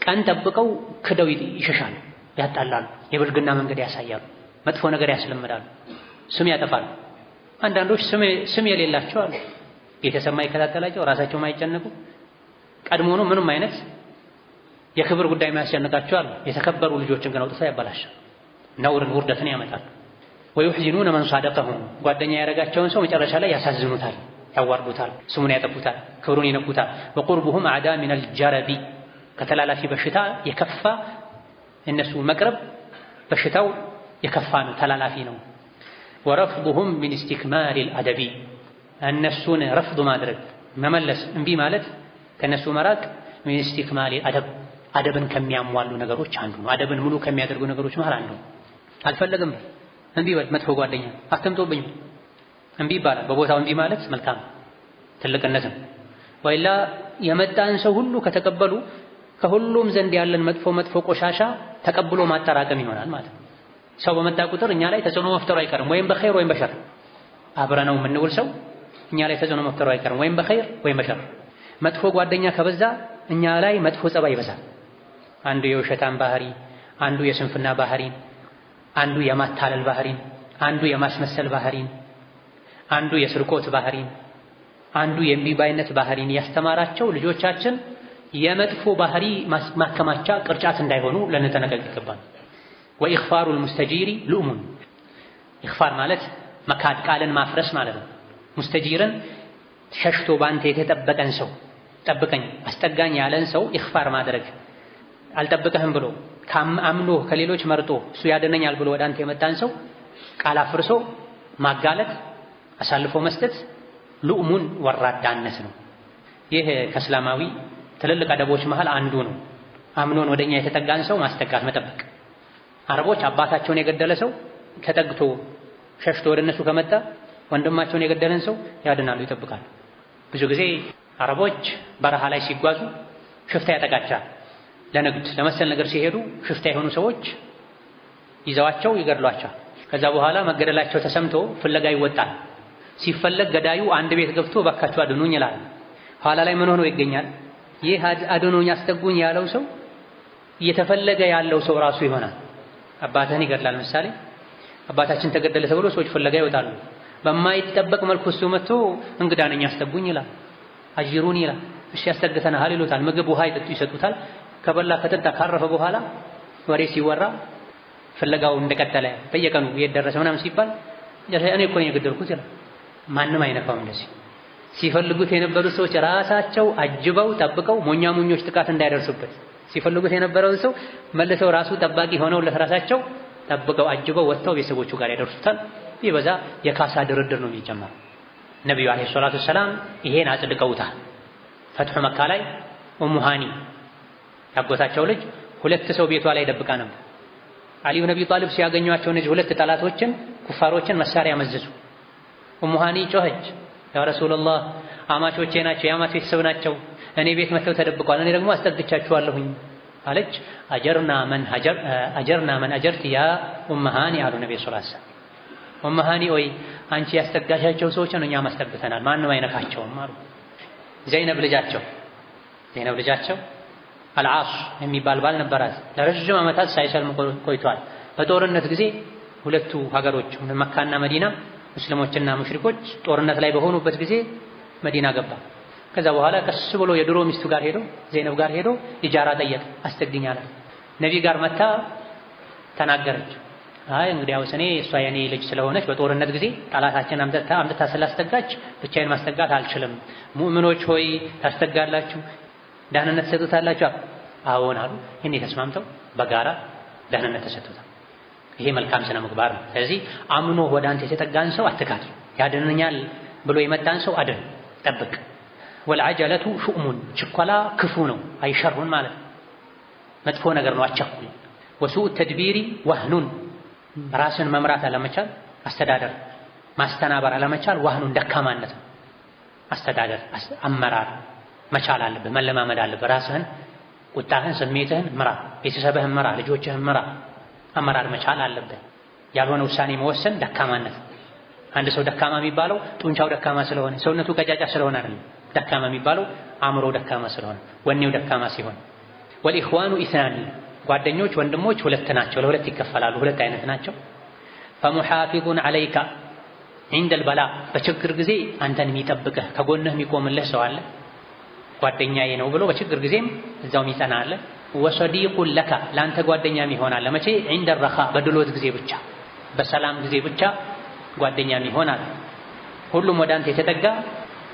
ቀን ጠብቀው ክደው ይሸሻሉ፣ ያጣላሉ፣ የብልግና መንገድ ያሳያሉ፣ መጥፎ ነገር ያስለምዳሉ፣ ስም ያጠፋሉ። አንዳንዶች ስም የሌላቸው አሉ። ቤተሰብ ማይከታተላቸው፣ ራሳቸው ማይጨነቁ፣ ቀድሞውኑ ምንም አይነት የክብር ጉዳይ ማያስጨንቃቸው አሉ። የተከበሩ ልጆችን ግን አውጥተው ያበላሻል፣ ነውርን ውርደትን ያመጣሉ። ወዩሕዚኑነ መን ሷደቀሁም፣ ጓደኛ ያደረጋቸውን ሰው መጨረሻ ላይ ያሳዝኑታል፣ ያዋርዱታል፣ ስሙን ያጠፉታል፣ ክብሩን ይነኩታል። ወቁርቡሁም አዕዳ ሚነል ጀረቢ፣ ከተላላፊ በሽታ የከፋ እነሱ መቅረብ በሽታው የከፋ ነው፣ ተላላፊ ነው። ወረፍዱሁም ሚን ኢስቲክማሊል አደቢ፣ እነሱን ረፍዱ ማድረግ መመለስ እምቢ ማለት ከነሱ መራቅ ሚን ኢስቲክማሊል አደብ፣ አደብን ከሚያሟሉ ነገሮች አንዱ ነው። አደብን ሙሉ ከሚያደርጉ ነገሮች መሃል አንዱ ነው። አልፈለግም እምቢ በል፣ መጥፎ ጓደኛ አትምጦብኝ እምቢ ይባላል። በቦታው እምቢ ማለት መልካም ትልቅነትም። ወይላ የመጣን ሰው ሁሉ ከተቀበሉ ከሁሉም ዘንድ ያለን መጥፎ ቆሻሻ ተቀብሎ ማጠራቀም ይሆናል ማለት ነው። ሰው በመጣ ቁጥር እኛ ላይ ተጽዕኖ መፍጠሩ አይቀርም፣ ወይም በኸይር ወይም በሸር። አብረነው የምንውል ሰው እኛ ላይ ተጽዕኖ መፍጠሩ አይቀርም፣ ወይም በኸይር ወይም በሸር። መጥፎ ጓደኛ ከበዛ እኛ ላይ መጥፎ ጸባይ ይበዛል። አንዱ የውሸታም ባህሪ፣ አንዱ የስንፍና ባህሪ፣ አንዱ የማታለል ባህሪ፣ አንዱ የማስመሰል ባህሪ፣ አንዱ የስርቆት ባህሪ፣ አንዱ የእምቢባይነት ባህሪን ያስተማራቸው ልጆቻችን የመጥፎ ባህሪ ማከማቻ ቅርጫት እንዳይሆኑ ልንጠነቀቅ ይገባል። ወኢኽፋሩል ሙስተጂሪ ሉእሙን፣ ኢኽፋር ማለት መካድ፣ ቃልን ማፍረስ ማለት ነው። ሙስተጂርን ሸሽቶ ባንተ የተጠበቀን ሰው ጠብቀኝ አስጠጋኝ ያለን ሰው ኢኽፋር ማድረግ፣ አልጠብቀህም ብሎ አምኖ ከሌሎች መርጦ እሱ ያደነኛል ብሎ ወደ አንተ የመጣን ሰው ቃል አፍርሶ ማጋለጥ፣ አሳልፎ መስጠት ሉእሙን ወራዳነት ነው። ይህ ከእስላማዊ ትልልቅ አደቦች መሃል አንዱ ነው። አምኖን ወደኛ የተጠጋን ሰው ማስጠጋት፣ መጠበቅ። አረቦች አባታቸውን የገደለ ሰው ተጠግቶ ሸሽቶ ወደ እነሱ ከመጣ ወንድማቸውን የገደለን ሰው ያድናሉ፣ ይጠብቃሉ። ብዙ ጊዜ አረቦች በረሃ ላይ ሲጓዙ ሽፍታ ያጠቃቻል። ለንግድ ለመሰል ነገር ሲሄዱ ሽፍታ የሆኑ ሰዎች ይዘዋቸው ይገድሏቸዋል። ከዛ በኋላ መገደላቸው ተሰምቶ ፍለጋ ይወጣል። ሲፈለግ ገዳዩ አንድ ቤት ገብቶ ባካችሁ አድኑኝ ይላል። ኋላ ላይ ምን ሆኖ ይገኛል? ይህ አድኑኝ አስጠጉኝ ያለው ሰው እየተፈለገ ያለው ሰው ራሱ ይሆናል። አባትህን ይገድላል። ምሳሌ አባታችን ተገደለ ተብሎ ሰዎች ፍለጋ ይወጣሉ። በማይጠበቅ መልኩ እሱ መጥቶ እንግዳ ነኝ አስጠጉኝ ይላል፣ አጅሩን ይላል። እሺ ያስጠግተናል ይሉታል። ምግብ ውሃ ይሰጡታል። ከበላ ከጠጣ ካረፈ በኋላ ወሬ ሲወራ ፍለጋው እንደቀጠለ በየቀኑ የደረሰ ምናምን ሲባል እኔ እኮ ነኝ የገደልኩት ይላል። ማንም አይነካውም። እንደዚህ ሲፈልጉት የነበሩት ሰዎች ራሳቸው አጅበው ጠብቀው ሞኞች ጥቃት እንዳይደርሱበት ሲፈልጉት የነበረውን ሰው መልሰው ራሱ ጠባቂ ሆነው ለራሳቸው ጠብቀው አጅበው ወጥተው ቤተሰቦቹ ጋር ያደርሱታል። ይበዛ የካሳ ድርድር ነው የሚጀመረው። ነብዩ አለይሂ ሰላቱ ሰላም ይሄን አጽድቀውታል። ፈትሑ መካ ላይ ኡሙ ሃኒ ያጎታቸው ልጅ ሁለት ሰው ቤቷ ላይ ደብቃ ነበር። አሊ ኢብኑ አቢ ጣሊብ ሲያገኟቸው እነዚህ ሁለት ጠላቶችን ኩፋሮችን መሳሪያ መዘዙ። ኡሙ ሃኒ ጮኸች፣ ያ ረሱላህ አማቾቼ ናቸው፣ የአማች ቤተሰብ ናቸው፣ እኔ ቤት መተው ተደብቀዋል፣ እኔ ደግሞ አስጠግቻችኋለሁኝ አለች። አጀርና መን አጀርቲ ያ ኡሙ ሃኒ አሉ ነብዩ ሰለላሁ ዐለይሂ ወሰለም። ኡሙ ሃኒ ወይ አንቺ ያስጠጋሻቸው ሰዎችን እኛም አስጠግተናል፣ ማንም አይነካቸውም አሉ። ዘይነብ ልጃቸው አልዓስ የሚባል ባል ነበራት። ለረጅም ዓመታት ሳይሰልም ቆይቷል። በጦርነት ጊዜ ሁለቱ ሀገሮች መካና መዲና ሙስሊሞችና ሙሽሪኮች ጦርነት ላይ በሆኑበት ጊዜ መዲና ገባ። ከዛ በኋላ ቀስ ብሎ የድሮ ሚስቱ ጋር ሄዶ ዘይነብ ጋር ሄዶ ኢጃራ ጠየቀ፣ አስጠግኝ አላት። ነቢ ጋር መታ ተናገረች። አይ እንግዲህ ያው እኔ እሷ የኔ ልጅ ስለሆነች በጦርነት ጊዜ ጠላታችን አምጥታ ስላስጠጋች ብቻዬን ማስጠጋት አልችልም። ሙእሚኖች ሆይ ታስጠጋላችሁ፣ ደህንነት ተሰጥታላችሁ? አዎን አሉ። እኔ ተስማምተው በጋራ ደህንነት ተሰጥቶታል። ይሄ መልካም ስነ ምግባር ነው። ስለዚህ አምኖ ወደ አንተ የተጠጋን ሰው አትካድ። ያድነኛል ብሎ የመጣን ሰው አድን፣ ጠብቅ። ወልዐጀለቱ ሹእሙን፣ ችኮላ ክፉ ነው፣ አይሸሩን ማለት መጥፎ ነገር ነው፣ አቸኩል። ወሱእ ተድቢሪ ወህኑን፣ ራስን መምራት አለመቻል፣ አስተዳደር ማስተናበር አለመቻል ዋህኑን ደካማነት ነው። አስተዳደር አመራር መቻል አለብህ፣ መለማመድ አለብህ። ራስህን፣ ቁጣህን፣ ስሜትህን ምራ፣ ቤተሰብህን ምራ፣ ልጆችህን ምራ። አመራር መቻል አለብህ። ያልሆነ ውሳኔ መወሰን ደካማነት። አንድ ሰው ደካማ የሚባለው ጡንቻው ደካማ ስለሆነ ሰውነቱ ቀጫጫ ስለሆነ አይደለም። ደካማ የሚባለው አእምሮ ደካማ ስለሆነ ወኔው ደካማ ሲሆን። ወልኢኽዋኑ ኢስናኒ ጓደኞች ወንድሞች ሁለት ናቸው፣ ለሁለት ይከፈላሉ፣ ሁለት አይነት ናቸው። ፈሙሓፊዙን ዐለይካ ዒንደል በላ በችግር ጊዜ አንተን የሚጠብቅህ ከጎንህ የሚቆምልህ ሰው አለ። ጓደኛዬ ነው ብሎ በችግር ጊዜም እዛው የሚጸና አለ። ወሰዲቁን ለካ ለአንተ ጓደኛም ይሆናል። መቼ? ዒንደ ረኻ በድሎት ጊዜ ብቻ፣ በሰላም ጊዜ ብቻ ጓደኛም ይሆናል። ሁሉም ወደ አንተ የተጠጋ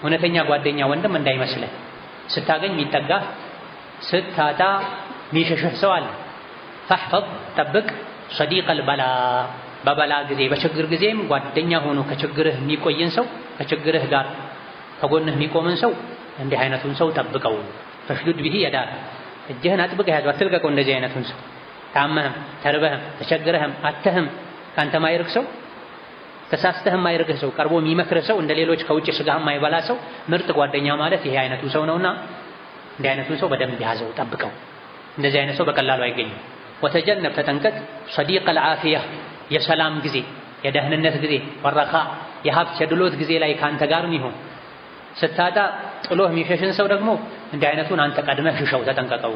እውነተኛ ጓደኛ ወንድም እንዳይመስልህ። ስታገኝ የሚጠጋህ፣ ስታጣ የሚሸሽህ ሰው አለ። ፈሕፈዝ ጠብቅ፣ ሰዲቀል በላ በበላ ጊዜ በችግር ጊዜም ጓደኛ ሆኖ ከችግርህ የሚቆይን ሰው፣ ከችግርህ ጋር ከጎንህ የሚቆምን ሰው፣ እንዲህ አይነቱን ሰው ጠብቀው። ፈሽዱድ ቢሂ የዳክ እጅህን አጥብቀህ ያዘው፣ አትልቀቀው። እንደዚህ አይነቱን ሰው ታመህም ተርበህም ተቸግረህም አተህም ካንተ ማይርቅ ሰው፣ ተሳስተህም ማይርቅህ ሰው፣ ቀርቦ የሚመክርህ ሰው፣ እንደ ሌሎች ከውጭ ስጋህም ማይበላ ሰው ምርጥ ጓደኛ ማለት ይሄ አይነቱ ሰው ነውና እንዲህ አይነቱን ሰው በደንብ ያዘው፣ ጠብቀው። እንደዚህ አይነት ሰው በቀላሉ አይገኝም። ወተጀነብ ተጠንቀቅ፣ ሰዲቀል ዓፊያ የሰላም ጊዜ የደህንነት ጊዜ፣ ወረኻ የሀብት የድሎት ጊዜ ላይ ካንተ ጋር ይሁን። ስታጣ ጥሎህ የሚሸሽን ሰው ደግሞ እንዲህ አይነቱን አንተ ቀድመህ ሽሸው፣ ተጠንቀቀው።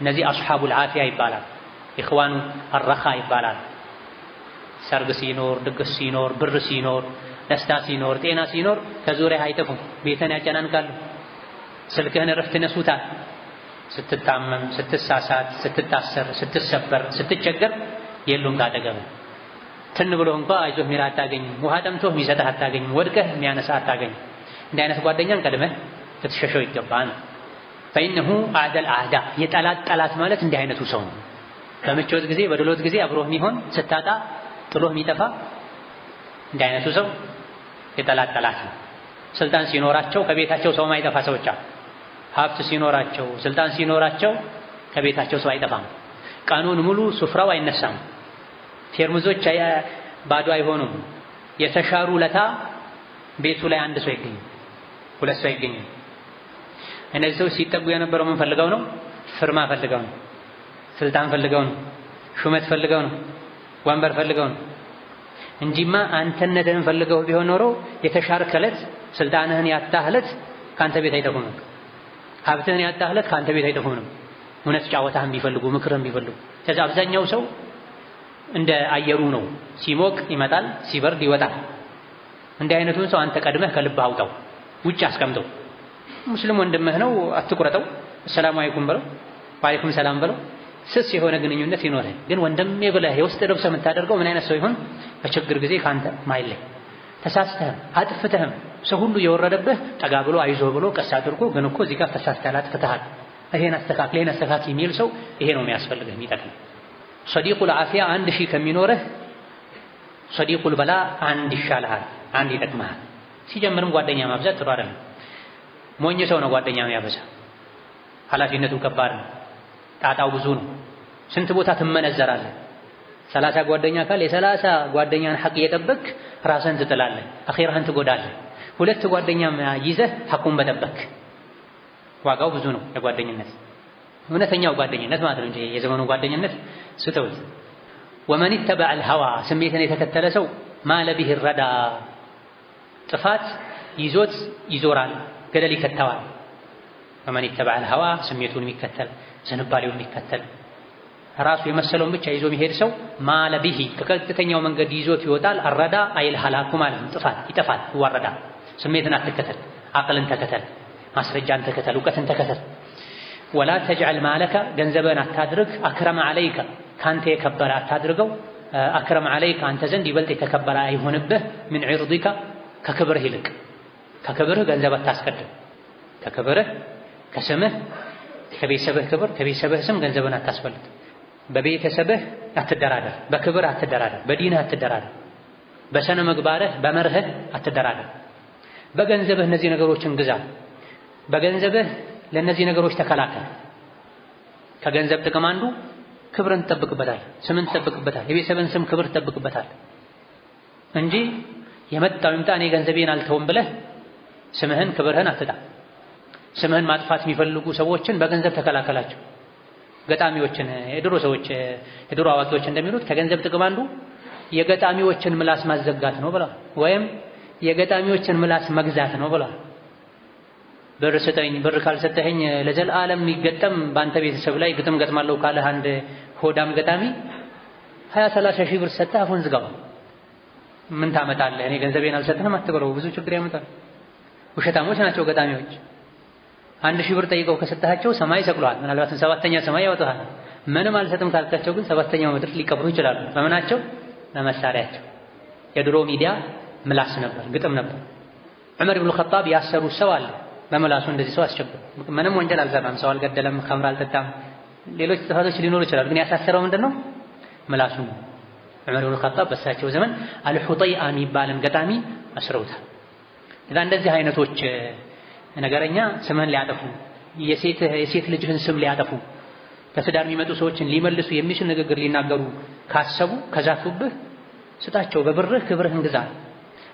እነዚህ አስሓቡል ዓፊያ ይባላል። ኢኽዋኑ አረኻ ይባላል። ሰርግ ሲኖር፣ ድግስ ሲኖር፣ ብር ሲኖር፣ ደስታ ሲኖር፣ ጤና ሲኖር ከዙሪያ አይጠፉም። ቤተን ያጨናንቃሉ። ስልክህን እረፍት ነሱታል። ስትታመም፣ ስትሳሳት፣ ስትታሰር፣ ስትሰበር፣ ስትቸገር የሉም ካጠገብህ። ትን ብሎ እንኳ አይዞህ ሚራ አታገኝም። ውሃ ጠምቶህ የሚሰጥህ አታገኝም። ወድቀህ የሚያነሳ አታገኝም። እንዲህ አይነት ጓደኛን ቀድመህ ልትሸሸው ይገባል። ፈኢነሁ አዕደል አዕዳ የጠላት ጠላት ማለት እንዲህ አይነቱ ሰው ነው። በምቾት ጊዜ በድሎት ጊዜ አብሮህ የሚሆን ስታጣ ጥሎህ የሚጠፋ እንዲህ አይነቱ ሰው የጠላት ጠላት ነው። ስልጣን ሲኖራቸው ከቤታቸው ሰው ማይጠፋ ሰዎች አሉ። ሀብት ሲኖራቸው ስልጣን ሲኖራቸው ከቤታቸው ሰው አይጠፋም። ቀኑን ሙሉ ሱፍራው አይነሳም። ቴርሙዞች ባዶ አይሆኑም። የተሻሩ ለታ ቤቱ ላይ አንድ ሰው ይገኛል፣ ሁለት ሰው ይገኛል። እነዚህ ሰዎች ሲጠጉ የነበረው ምን ፈልገው ነው? ፍርማ ፈልገው ነው፣ ስልጣን ፈልገው ነው፣ ሹመት ፈልገው ነው፣ ወንበር ፈልገው ነው እንጂማ አንተነትህን ፈልገው ቢሆን ኖሮ የተሻርከ ዕለት ስልጣንህን ያጣህ ዕለት ካንተ ቤት አይጠፉም። ሀብትህን ያጣህ ዕለት ካንተ ቤት አይጠፉም። እውነት ጫወታህን ቢፈልጉ ምክርህን ቢፈልጉ። ስለዚህ አብዛኛው ሰው እንደ አየሩ ነው። ሲሞቅ ይመጣል፣ ሲበርድ ይወጣል። እንዲህ አይነቱን ሰው አንተ ቀድመህ ከልብህ አውጣው፣ ውጭ አስቀምጠው። ሙስሊም ወንድምህ ነው፣ አትቁረጠው። ሰላም አለይኩም በለው፣ ወአለይኩም ሰላም በለው። ስስ የሆነ ግንኙነት ይኖርህ። ግን ወንድሜ ብለህ የውስጥ ልብስ የምታደርገው ምን አይነት ሰው ይሆን? በችግር ጊዜ ካንተ ማይለይ። ተሳስተህም አጥፍተህም ሰው ሁሉ የወረደብህ ጠጋ ብሎ አይዞህ ብሎ ቀስ አድርጎ ግን እኮ እዚህ ጋር ተሳስተሃል፣ አጥፍተሃል፣ ይሄን አስተካክል፣ ይሄን አስተካክል የሚል ሰው ይሄ ነው የሚያስፈልግህ የሚጠቅም። ሰዲቁል ዓፊያ 1000 ከሚኖርህ ሰዲቁል በላ 1 ይሻልሃል፣ 1 ይጠቅምሃል። ሲጀምርም ጓደኛ ማብዛት ጥሩ አይደለም። ሞኝ ሰው ነው ጓደኛ የሚያበዛ። ኃላፊነቱ ከባድ ነው፣ ጣጣው ብዙ ነው። ስንት ቦታ ትመነዘራለህ። 30 ጓደኛ ካለ የ30 ጓደኛን ሐቅ እየጠበክ ራስህን ትጥላለህ፣ አኺራህን ትጎዳለህ። 2 ጓደኛ ይዘህ ሐቁን በጠበክ ዋጋው ብዙ ነው የጓደኝነት። እውነተኛው ጓደኝነት ማለት ነው እንጂ የዘመኑ ጓደኝነት ስተውት። ወመን ተበዐል ሀዋ ስሜትን የተከተለ ሰው ማለ ቢህ ረዳ ጥፋት ይዞት ይዞራል፣ ገደል ይከተዋል። ወመን ተበዐል ሀዋ ስሜቱን የሚከተል ዝንባሌውን የሚከተል ራሱ የመሰለውን ብቻ ይዞ የሚሄድ ሰው ማለ ቢህ ከቀጥተኛው መንገድ ይዞት ይወጣል። አረዳ አይል ሀላኩ ማለት ነው፣ ጥፋት ይጠፋል፣ ይዋረዳል። ስሜትን አትከተል፣ አቅልን ተከተል፣ ማስረጃን ተከተል፣ እውቀትን ተከተል። ወላ ተጅዐል ማለከ ገንዘብን አታድርግ አክረመ ዐለይከ ካንተ የከበረ አታድርገው። አክረመ ዐለይከ አንተ ዘንድ ይበልጥ የተከበረ አይሆንብህ። ምን ዒርዲከ ከክብርህ ይልቅ ከክብርህ ገንዘብ አታስቀድም። ከክብርህ ከስምህ ከቤተሰብህ ክብር ከቤተሰብህ ስም ገንዘብን አታስበልጥ። በቤተሰብህ አትደራደር፣ በክብር አትደራደር፣ በዲንህ አትደራደር፣ በሰነ ምግባርህ በመርህህ አትደራደር። በገንዘብህ እነዚህ ነገሮችን ግዛ፣ በገንዘብህ ለእነዚህ ነገሮች ተከላከል። ከገንዘብ ጥቅም አንዱ ክብርን ትጠብቅበታል፣ ስምን ትጠብቅበታል፣ የቤተሰብን ስም ክብር ትጠብቅበታል እንጂ የመጣው ይምጣ እኔ ገንዘቤን አልተውም ብለህ ስምህን ክብርህን አትጣ። ስምህን ማጥፋት የሚፈልጉ ሰዎችን በገንዘብ ተከላከላቸው። ገጣሚዎችን የድሮ ሰዎች የድሮ አዋቂዎች እንደሚሉት ከገንዘብ ጥቅም አንዱ የገጣሚዎችን ምላስ ማዘጋት ነው ብለዋል። ወይም የገጣሚዎችን ምላስ መግዛት ነው ብለዋል። ብር ስጠኝ፣ ብር ካልሰጠኸኝ ለዘላለም ይገጠም በአንተ ቤተሰብ ላይ ግጥም ገጥማለሁ ካለህ አንድ ሆዳም ገጣሚ 20-30 ሺህ ብር ሰጥተህ አፉን ዝጋው። ምን ታመጣለህ? እኔ ገንዘቤን አልሰጥህም አትበለው፣ ብዙ ችግር ያመጣል። ውሸታሞች ናቸው ገጣሚዎች። 1000 ብር ጠይቀው ከሰጣቸው ሰማይ ይሰቅሉሃል። ምናልባት 7ኛ ሰማይ ያወጣሃል። ምንም አልሰጥም ካልካቸው ግን 7ኛው ምድር ሊቀብሩ ይችላሉ። በምናቸው? በመሳሪያቸው። የድሮ ሚዲያ ምላስ ነበር፣ ግጥም ነበር። ዑመር ኢብኑ ኸጣብ ያሰሩ ሰው አለ በምላሱ እንደዚህ ሰው አስቸግሩ። ምንም ወንጀል አልሰራም፣ ሰው አልገደለም፣ ኸምር አልጠጣም፣ ሌሎች ጥፋቶች ሊኖሩ ይችላሉ። ግን ያሳሰረው ምንድነው? ምላሱ ነው። ዑመር ኢብኑ ኸጣብ በሳቸው ዘመን አልሁጠይአ የሚባልን ገጣሚ አስረውታል። እንደዚህ አይነቶች ነገረኛ ስምህን ሊያጠፉ የሴት ልጅህን ስም ሊያጠፉ ከትዳር የሚመጡ ሰዎችን ሊመልሱ የሚችል ንግግር ሊናገሩ ካሰቡ ከዛቱብህ ስጣቸው። በብርህ ክብርህን ግዛ።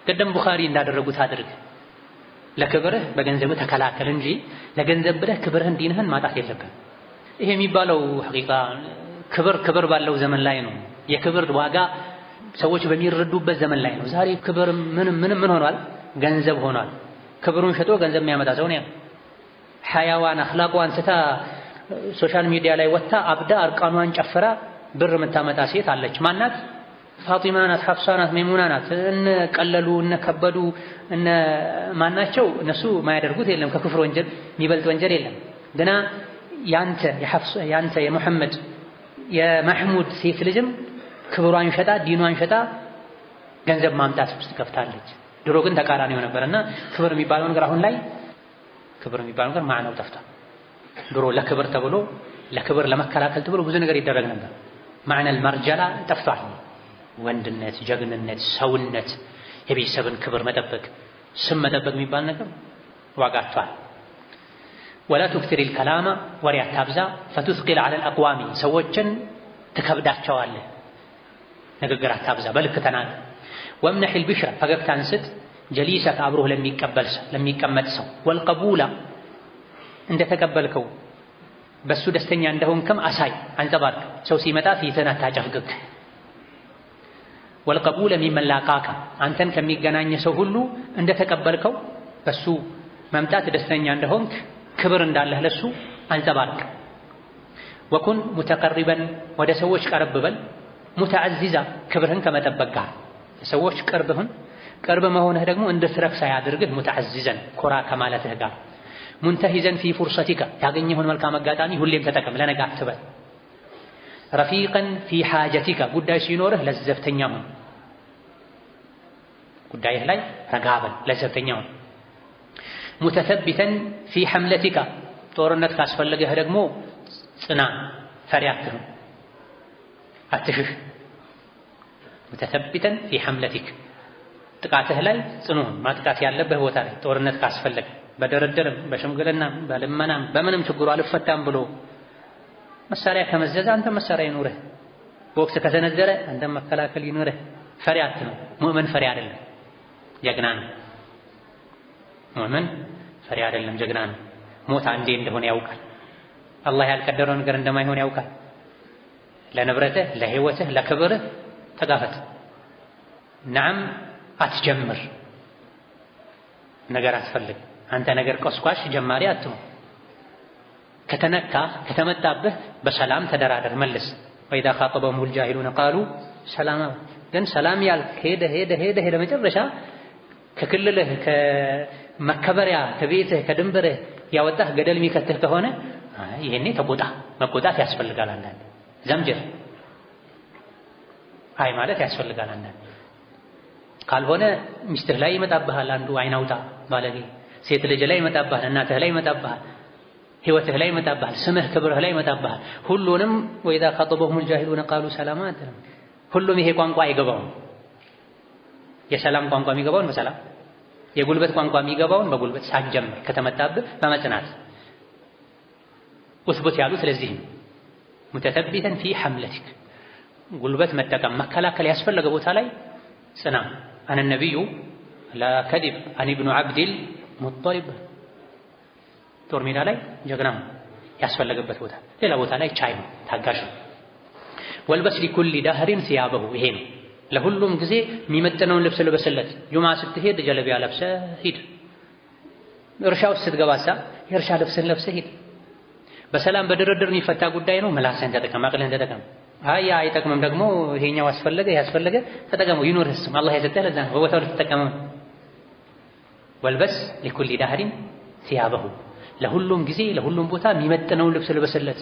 ቀደም ቡኻሪ እንዳደረጉት አድርግ። ለክብርህ በገንዘብህ ተከላከል እንጂ ለገንዘብ ብለህ ክብርህን ዲንህን ማጣት የለብህም። ይሄ የሚባለው ሐቂቃ ክብር ባለው ዘመን ላይ ነው። የክብር ዋጋ ሰዎች በሚረዱበት ዘመን ላይ ነው። ዛሬ ክብር ምን ሆኗል? ገንዘብ ሆኗል። ክብሩን ሸጦ ገንዘብ የሚያመጣ ሰው ነው። ሐያዋን አኽላቋን ስታ ሶሻል ሚዲያ ላይ ወጣ አብዳ አርቃኗን ጨፍራ ብር የምታመጣ ሴት አለች። ማናት? ፋጢማ ናት፣ ሐፍሳ ናት፣ መይሙና ናት። እነ ቀለሉ እነ ከበዱ እነ ማናቸው እነሱ ማያደርጉት የለም። ከክፍር ወንጀል የሚበልጥ ወንጀል የለም። ገና ያንተ የሙሐመድ የመሕሙድ ሴት ልጅም ክብሯን ሸጣ ዲኗን ሸጣ ገንዘብ ማምጣት ውስጥ ከፍታለች። ድሮ ግን ተቃራኒው ነበርና ክብር የሚባለው ነገር አሁን ላይ ክብር የሚባለው ነገር ማዕናው ጠፍቷል። ድሮ ለክብር ተብሎ ለክብር ለመከላከል ተብሎ ብዙ ነገር ይደረግ ነበር። ማዕነል መርጀላ ጠፍቷል። ወንድነት፣ ጀግንነት፣ ሰውነት፣ የቤተሰብን ክብር መጠበቅ፣ ስም መጠበቅ የሚባል ነገር ዋጋቷል። ወላ ቱክቲሪል ከላማ ወሬ አታብዛ፣ ፈቱስቂል ዐለል አቅዋሚ ሰዎችን ትከብዳቸዋለህ። ንግግር አታብዛ፣ በልክ ተናገር። ወምነሒል ቢሽራ ፈገግታን ስጥ፣ ጀሊሰክ አብሮህ ለሚቀመጥ ሰው፣ ወልቀቡላ እንደተቀበልከው በሱ ደስተኛ እንደሆንክም አሳይ፣ አንጸባርቅ። ሰው ሲመጣ ፊትህን አታጨፍግግ። ወልቀቡለ ሚመን ላቃካ አንተን ከሚገናኝ ሰው ሁሉ እንደተቀበልከው በሱ መምጣት ደስተኛ እንደሆንክ ክብር እንዳለህ ለሱ አንጸባርቅ። ወኩን ሙተቀሪበን ወደ ሰዎች ቀረብ በል፣ ሙተዐዚዛ ክብርህን ከመጠበቅ ጋር ሰዎች ቅርብ መሆንህ ደግሞ እንድትረክስ አያድርግህ። ሙተዐዚዘን ኮራ ከማለትህ ጋር ሙንተሂዘን ፊ ፉርሰቲካ ያገኘኸውን መልካም አጋጣሚ ሁሌም ተጠቀም፣ ለነገ አትበል። ረፊቀን ፊ ሓጀቲካ ጉዳይ ሲኖርህ ለዘብተኛ ሁን፣ ጉዳይህ ላይ ረጋ በል፣ ለዘብተኛ ሁን። ሙተሰቢተን ፊ ሐምለቲካ ጦርነት ካስፈለገህ ደግሞ ጽና፣ ፈሪ አትሁን፣ አትሽሽ። ሙተሰቢተን ፊ ሐምለቲክ ጥቃትህ ላይ ጽኑ ሁን፣ ማጥቃት ያለብህ ቦታ ላይ ጦርነት ካስፈለገ በድርድርም በሽምግልናም በልመናም በምንም ችግሩ አልፈታም ብሎ መሳሪያ ከመዘዘ አንተ መሳሪያ ይኑርህ፣ ቦክስ ከተነዘረ አንተ መከላከል ይኑርህ። ፈሪ አትሁን። ሙእምን ፈሪ አይደለም ጀግና ነው። ሙእምን ፈሪ አይደለም ጀግና ነው። ሞት አንዴ እንደሆነ ያውቃል። አላህ ያልቀደረው ነገር እንደማይሆን ያውቃል። ለንብረትህ፣ ለህይወትህ፣ ለክብርህ ተጋፈጥ። ነዓም አትጀምር፣ ነገር አትፈልግ። አንተ ነገር ቆስቋሽ ጀማሪ አትሁን። ከተነካ ከተመጣብህ በሰላም ተደራደር፣ መልስ። ወኢዛ ኻጠበሁሙል ጃሂሉነ ቃሉ ሰላማ። ግን ሰላም ያልክ ሄደ መጨረሻ ከክልልህ ከመከበሪያ ከቤትህ ከድንበርህ ያወጣህ ገደል የሚከትህ ከሆነ ይሄኔ ተቆጣ። መቆጣት ያስፈልጋል። አንዳንድ ዘምጀር አይ ማለት ያስፈልጋል። አንዳንድ ካልሆነ ሚስትህ ላይ ይመጣብሃል አንዱ አይናውጣ ባለጌ፣ ሴት ልጅ ላይ ይመጣብሃል፣ እናትህ ላይ ይመጣብሃል፣ ህይወትህ ላይ ይመጣብሃል፣ ስምህ ክብርህ ላይ ይመጣብሃል። ሁሉንም ወኢዛ ኻጠበሁሙል ጃሂሉነ ቃሉ ሰላማ አትልም። ሁሉም ይሄ ቋንቋ አይገባውም። የሰላም ቋንቋ የሚገባውን በሰላም የጉልበት ቋንቋ የሚገባውን በጉልበት ሳትጀምር ከተመጣብህ በመጽናት ውስቡት ያሉት ስለዚህ ነው። ሙተሰቢተን ፊ ሐምለቲክ ጉልበት መጠቀም መከላከል ያስፈለገ ቦታ ላይ ጽና። አነ ነቢዩ ላ ከዲብ አን ኢብኑ ዓብዲል ሙጠሊብ ጦር ሜዳ ላይ ጀግና ያስፈለገበት ቦታ፣ ሌላ ቦታ ላይ ቻይ ነው፣ ታጋሽ ነው። ወልበስ ሊኩሊ ዳህሪን ሲያበሁ ይሄ ነው። ለሁሉም ጊዜ የሚመጥነውን ልብስ ልበስለት። ጁምዓ ስትሄድ ጀለቢያ ለብሰህ ሂድ። እርሻ ውስጥ ስትገባሳ የእርሻ ልብስን ለብሰህ ሂድ። በሰላም በድርድር የሚፈታ ጉዳይ ነው። ምላስህን ተጠቀም፣ አቅልህን ተጠቀም። አይ አይጠቅምም ደግሞ ይሄኛው ያስፈለገ ተጠቀመው፣ ይኑርህ። አላህ የሰጠህ ለዛ ነው፣ በቦታው ልትጠቀመው። ወልበስ ሊኩሊ ዳህሪን ሲያበሁ ለሁሉም ጊዜ ለሁሉም ቦታ የሚመጥነውን ልብስ ልበስለት።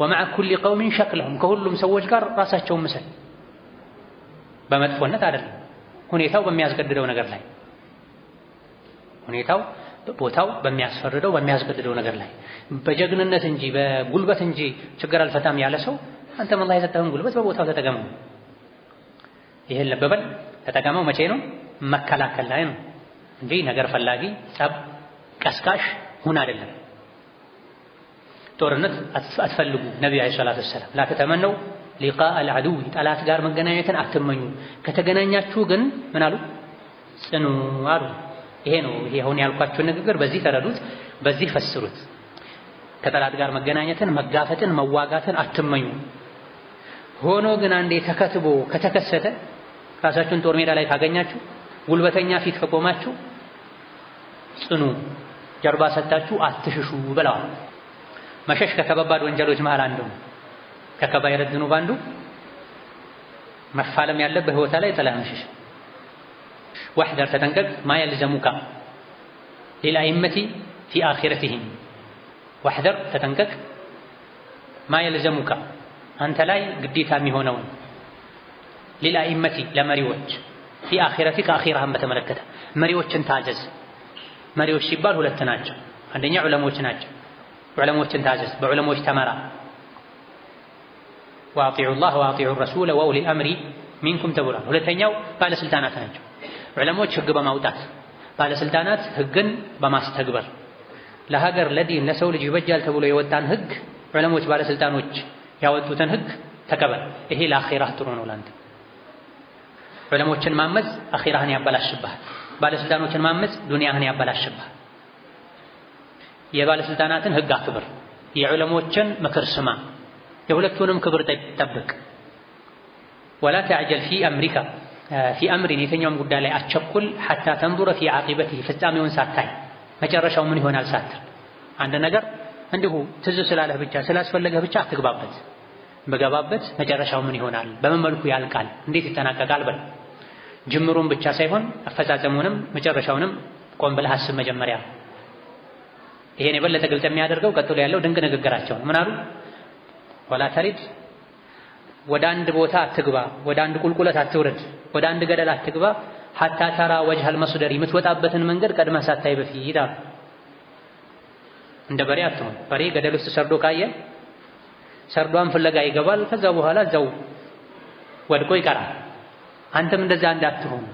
ወመዐ ኩሊ ቀውሚን ሸክለሁም ከሁሉም ሰዎች ጋር ራሳቸውን ምሰል። በመጥፎነት አይደለም፣ ሁኔታው በሚያስገድደው ነገር ላይ፣ ሁኔታው ቦታው በሚያስፈርደው በሚያስገድደው ነገር ላይ በጀግንነት እንጂ በጉልበት እንጂ ችግር አልፈታም ያለ ሰው አንተም አላህ የሰጠህን ጉልበት በቦታው ተጠቀመው። ይሄን ለበበል ተጠቀመው መቼ ነው? መከላከል ላይ ነው እንጂ ነገር ፈላጊ ጸብ ቀስቃሽ ሁን አይደለም። ጦርነት አትፈልጉ። ነብዩ አለይሂ ሰላቱ ወሰላም ላ ተተመነው ሊቃአ አልዐዱው ጠላት ጋር መገናኘትን አትመኙ፣ ከተገናኛችሁ ግን ምን አሉ? ጽኑ አሉ። ይሄ ነው ይሄ አሁን ያልኳችሁ ንግግር በዚህ ተረዱት፣ በዚህ ፈስሩት። ከጠላት ጋር መገናኘትን መጋፈጥን መዋጋትን አትመኙ። ሆኖ ግን አንዴ ተከትቦ ከተከሰተ ራሳችሁን ጦር ሜዳ ላይ ካገኛችሁ ጉልበተኛ ፊት ከቆማችሁ ጽኑ፣ ጀርባ ሰጣችሁ አትሽሹ ብለዋል። መሸሽ ከከባድ ወንጀሎች መሃል አንዱ ነው። ከከባይረ ዝኑብ አንዱ መፋለም ያለብህ ቦታ ላይ ጥለህ መሸሽ። ወሕደር ተጠንቀቅ፣ ማ የልዘሙካ ሊልአኢመቲ ፊ አኺረቲሂም። ወሕደር ተጠንቀቅ፣ ማ የልዘሙካ አንተ ላይ ግዴታ የሚሆነውን ሊልአኢመቲ ለመሪዎች ፊ አኺረቲከ አኺራህን በተመለከተ መሪዎችን ታዘዝ። መሪዎች ሲባል ሁለት ናቸው። አንደኛ ዑለሞች ናቸው። ዑለሞችን ታዘዝ፣ በዑለሞች ተመራ። ወአጢዑ ላህ ወአጢዑ ረሱለ ወኡሊል አምሪ ሚንኩም ተብሏል። ሁለተኛው ባለስልጣናት ናቸው። ዑለሞች ህግ በማውጣት ባለስልጣናት ህግን በማስተግበር ለሀገር ለዲን ለሰው ልጅ ይበጃል ተብሎ የወጣን ህግ ዑለሞች ባለስልጣኖች ያወጡትን ህግ ተቀበል። ይሄ ለአኺራህ ጥሩ ነው ላንተ። ዑለሞችን ማመጽ አኺራህን ያበላሽብሃል። ባለስልጣኖችን ማመጽ ዱንያህን ያበላሽብሃል። የባለስልጣናትን ህግ አክብር፣ የዑለሞችን ምክር ስማ፣ የሁለቱንም ክብር ጠብቅ። ወላ ተዕጀል ፊ አምሪካ ፊ አምሪን የተኛውም ጉዳይ ላይ አትቸኩል። ሐታ ተንዙረ ፊ ዓቂበቲሂ ፍጻሜውን ሳታይ መጨረሻው ምን ይሆናል ሳትል። አንድ ነገር እንዲሁ ትዝ ስላለህ ብቻ ስላስፈለገህ ብቻ አትግባበት። በገባበት መጨረሻው ምን ይሆናል፣ በምን መልኩ ያልቃል፣ እንዴት ይጠናቀቃል በል። ጅምሩን ብቻ ሳይሆን አፈጻጸሙንም መጨረሻውንም ቆም ብለህ አስብ መጀመሪያ። ይሄን የበለጠ ግልጽ የሚያደርገው ቀጥሎ ያለው ድንቅ ንግግራቸው ምን አሉ? ወላ ተሪድ ወደ አንድ ቦታ አትግባ፣ ወደ አንድ ቁልቁለት አትውረድ፣ ወደ አንድ ገደል አትግባ። ሐታ ተራ ወጅሀል መስደሪ የምትወጣበትን መንገድ ቀድመህ ሳታይ በፊት አሉ። እንደ በሬ አትሆን። በሬ ገደል ውስጥ ሰርዶ ካየ ሰርዷን ፍለጋ ይገባል። ከዛ በኋላ እዛው ወድቆ ይቀራል። አንተም እንደዛ እንዳትሆን።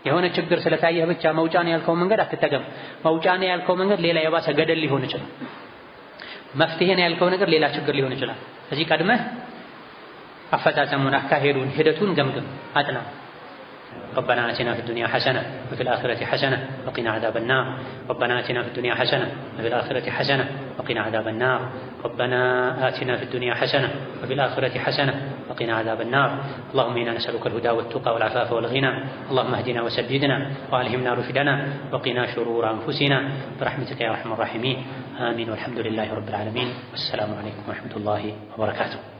የሆነ ችግር ስለታየህ ብቻ መውጫን ያልከው መንገድ አትጠቀም። መውጫን ያልከው መንገድ ሌላ የባሰ ገደል ሊሆን ይችላል። መፍትሄን ያልከው ነገር ሌላ ችግር ሊሆን ይችላል። እዚህ ቀድመህ አፈጻጸሙን አካሄዱን ሂደቱን ገምግም አጥና። ربنا آتنا في الدنيا حسنة وفي الآخرة حسنة وقنا عذاب النار. ربنا آتنا في الدنيا حسنة وفي الآخرة حسنة وقنا عذاب النار. ربنا آتنا في الدنيا حسنة وفي الآخرة حسنة وقنا عذاب النار. اللهم إنا نسألك الهدى والتقى والعفاف والغنى. اللهم اهدنا وسددنا وألهمنا رشدنا وقنا شرور أنفسنا برحمتك يا أرحم الراحمين. آمين والحمد لله رب العالمين. والسلام عليكم ورحمة الله وبركاته.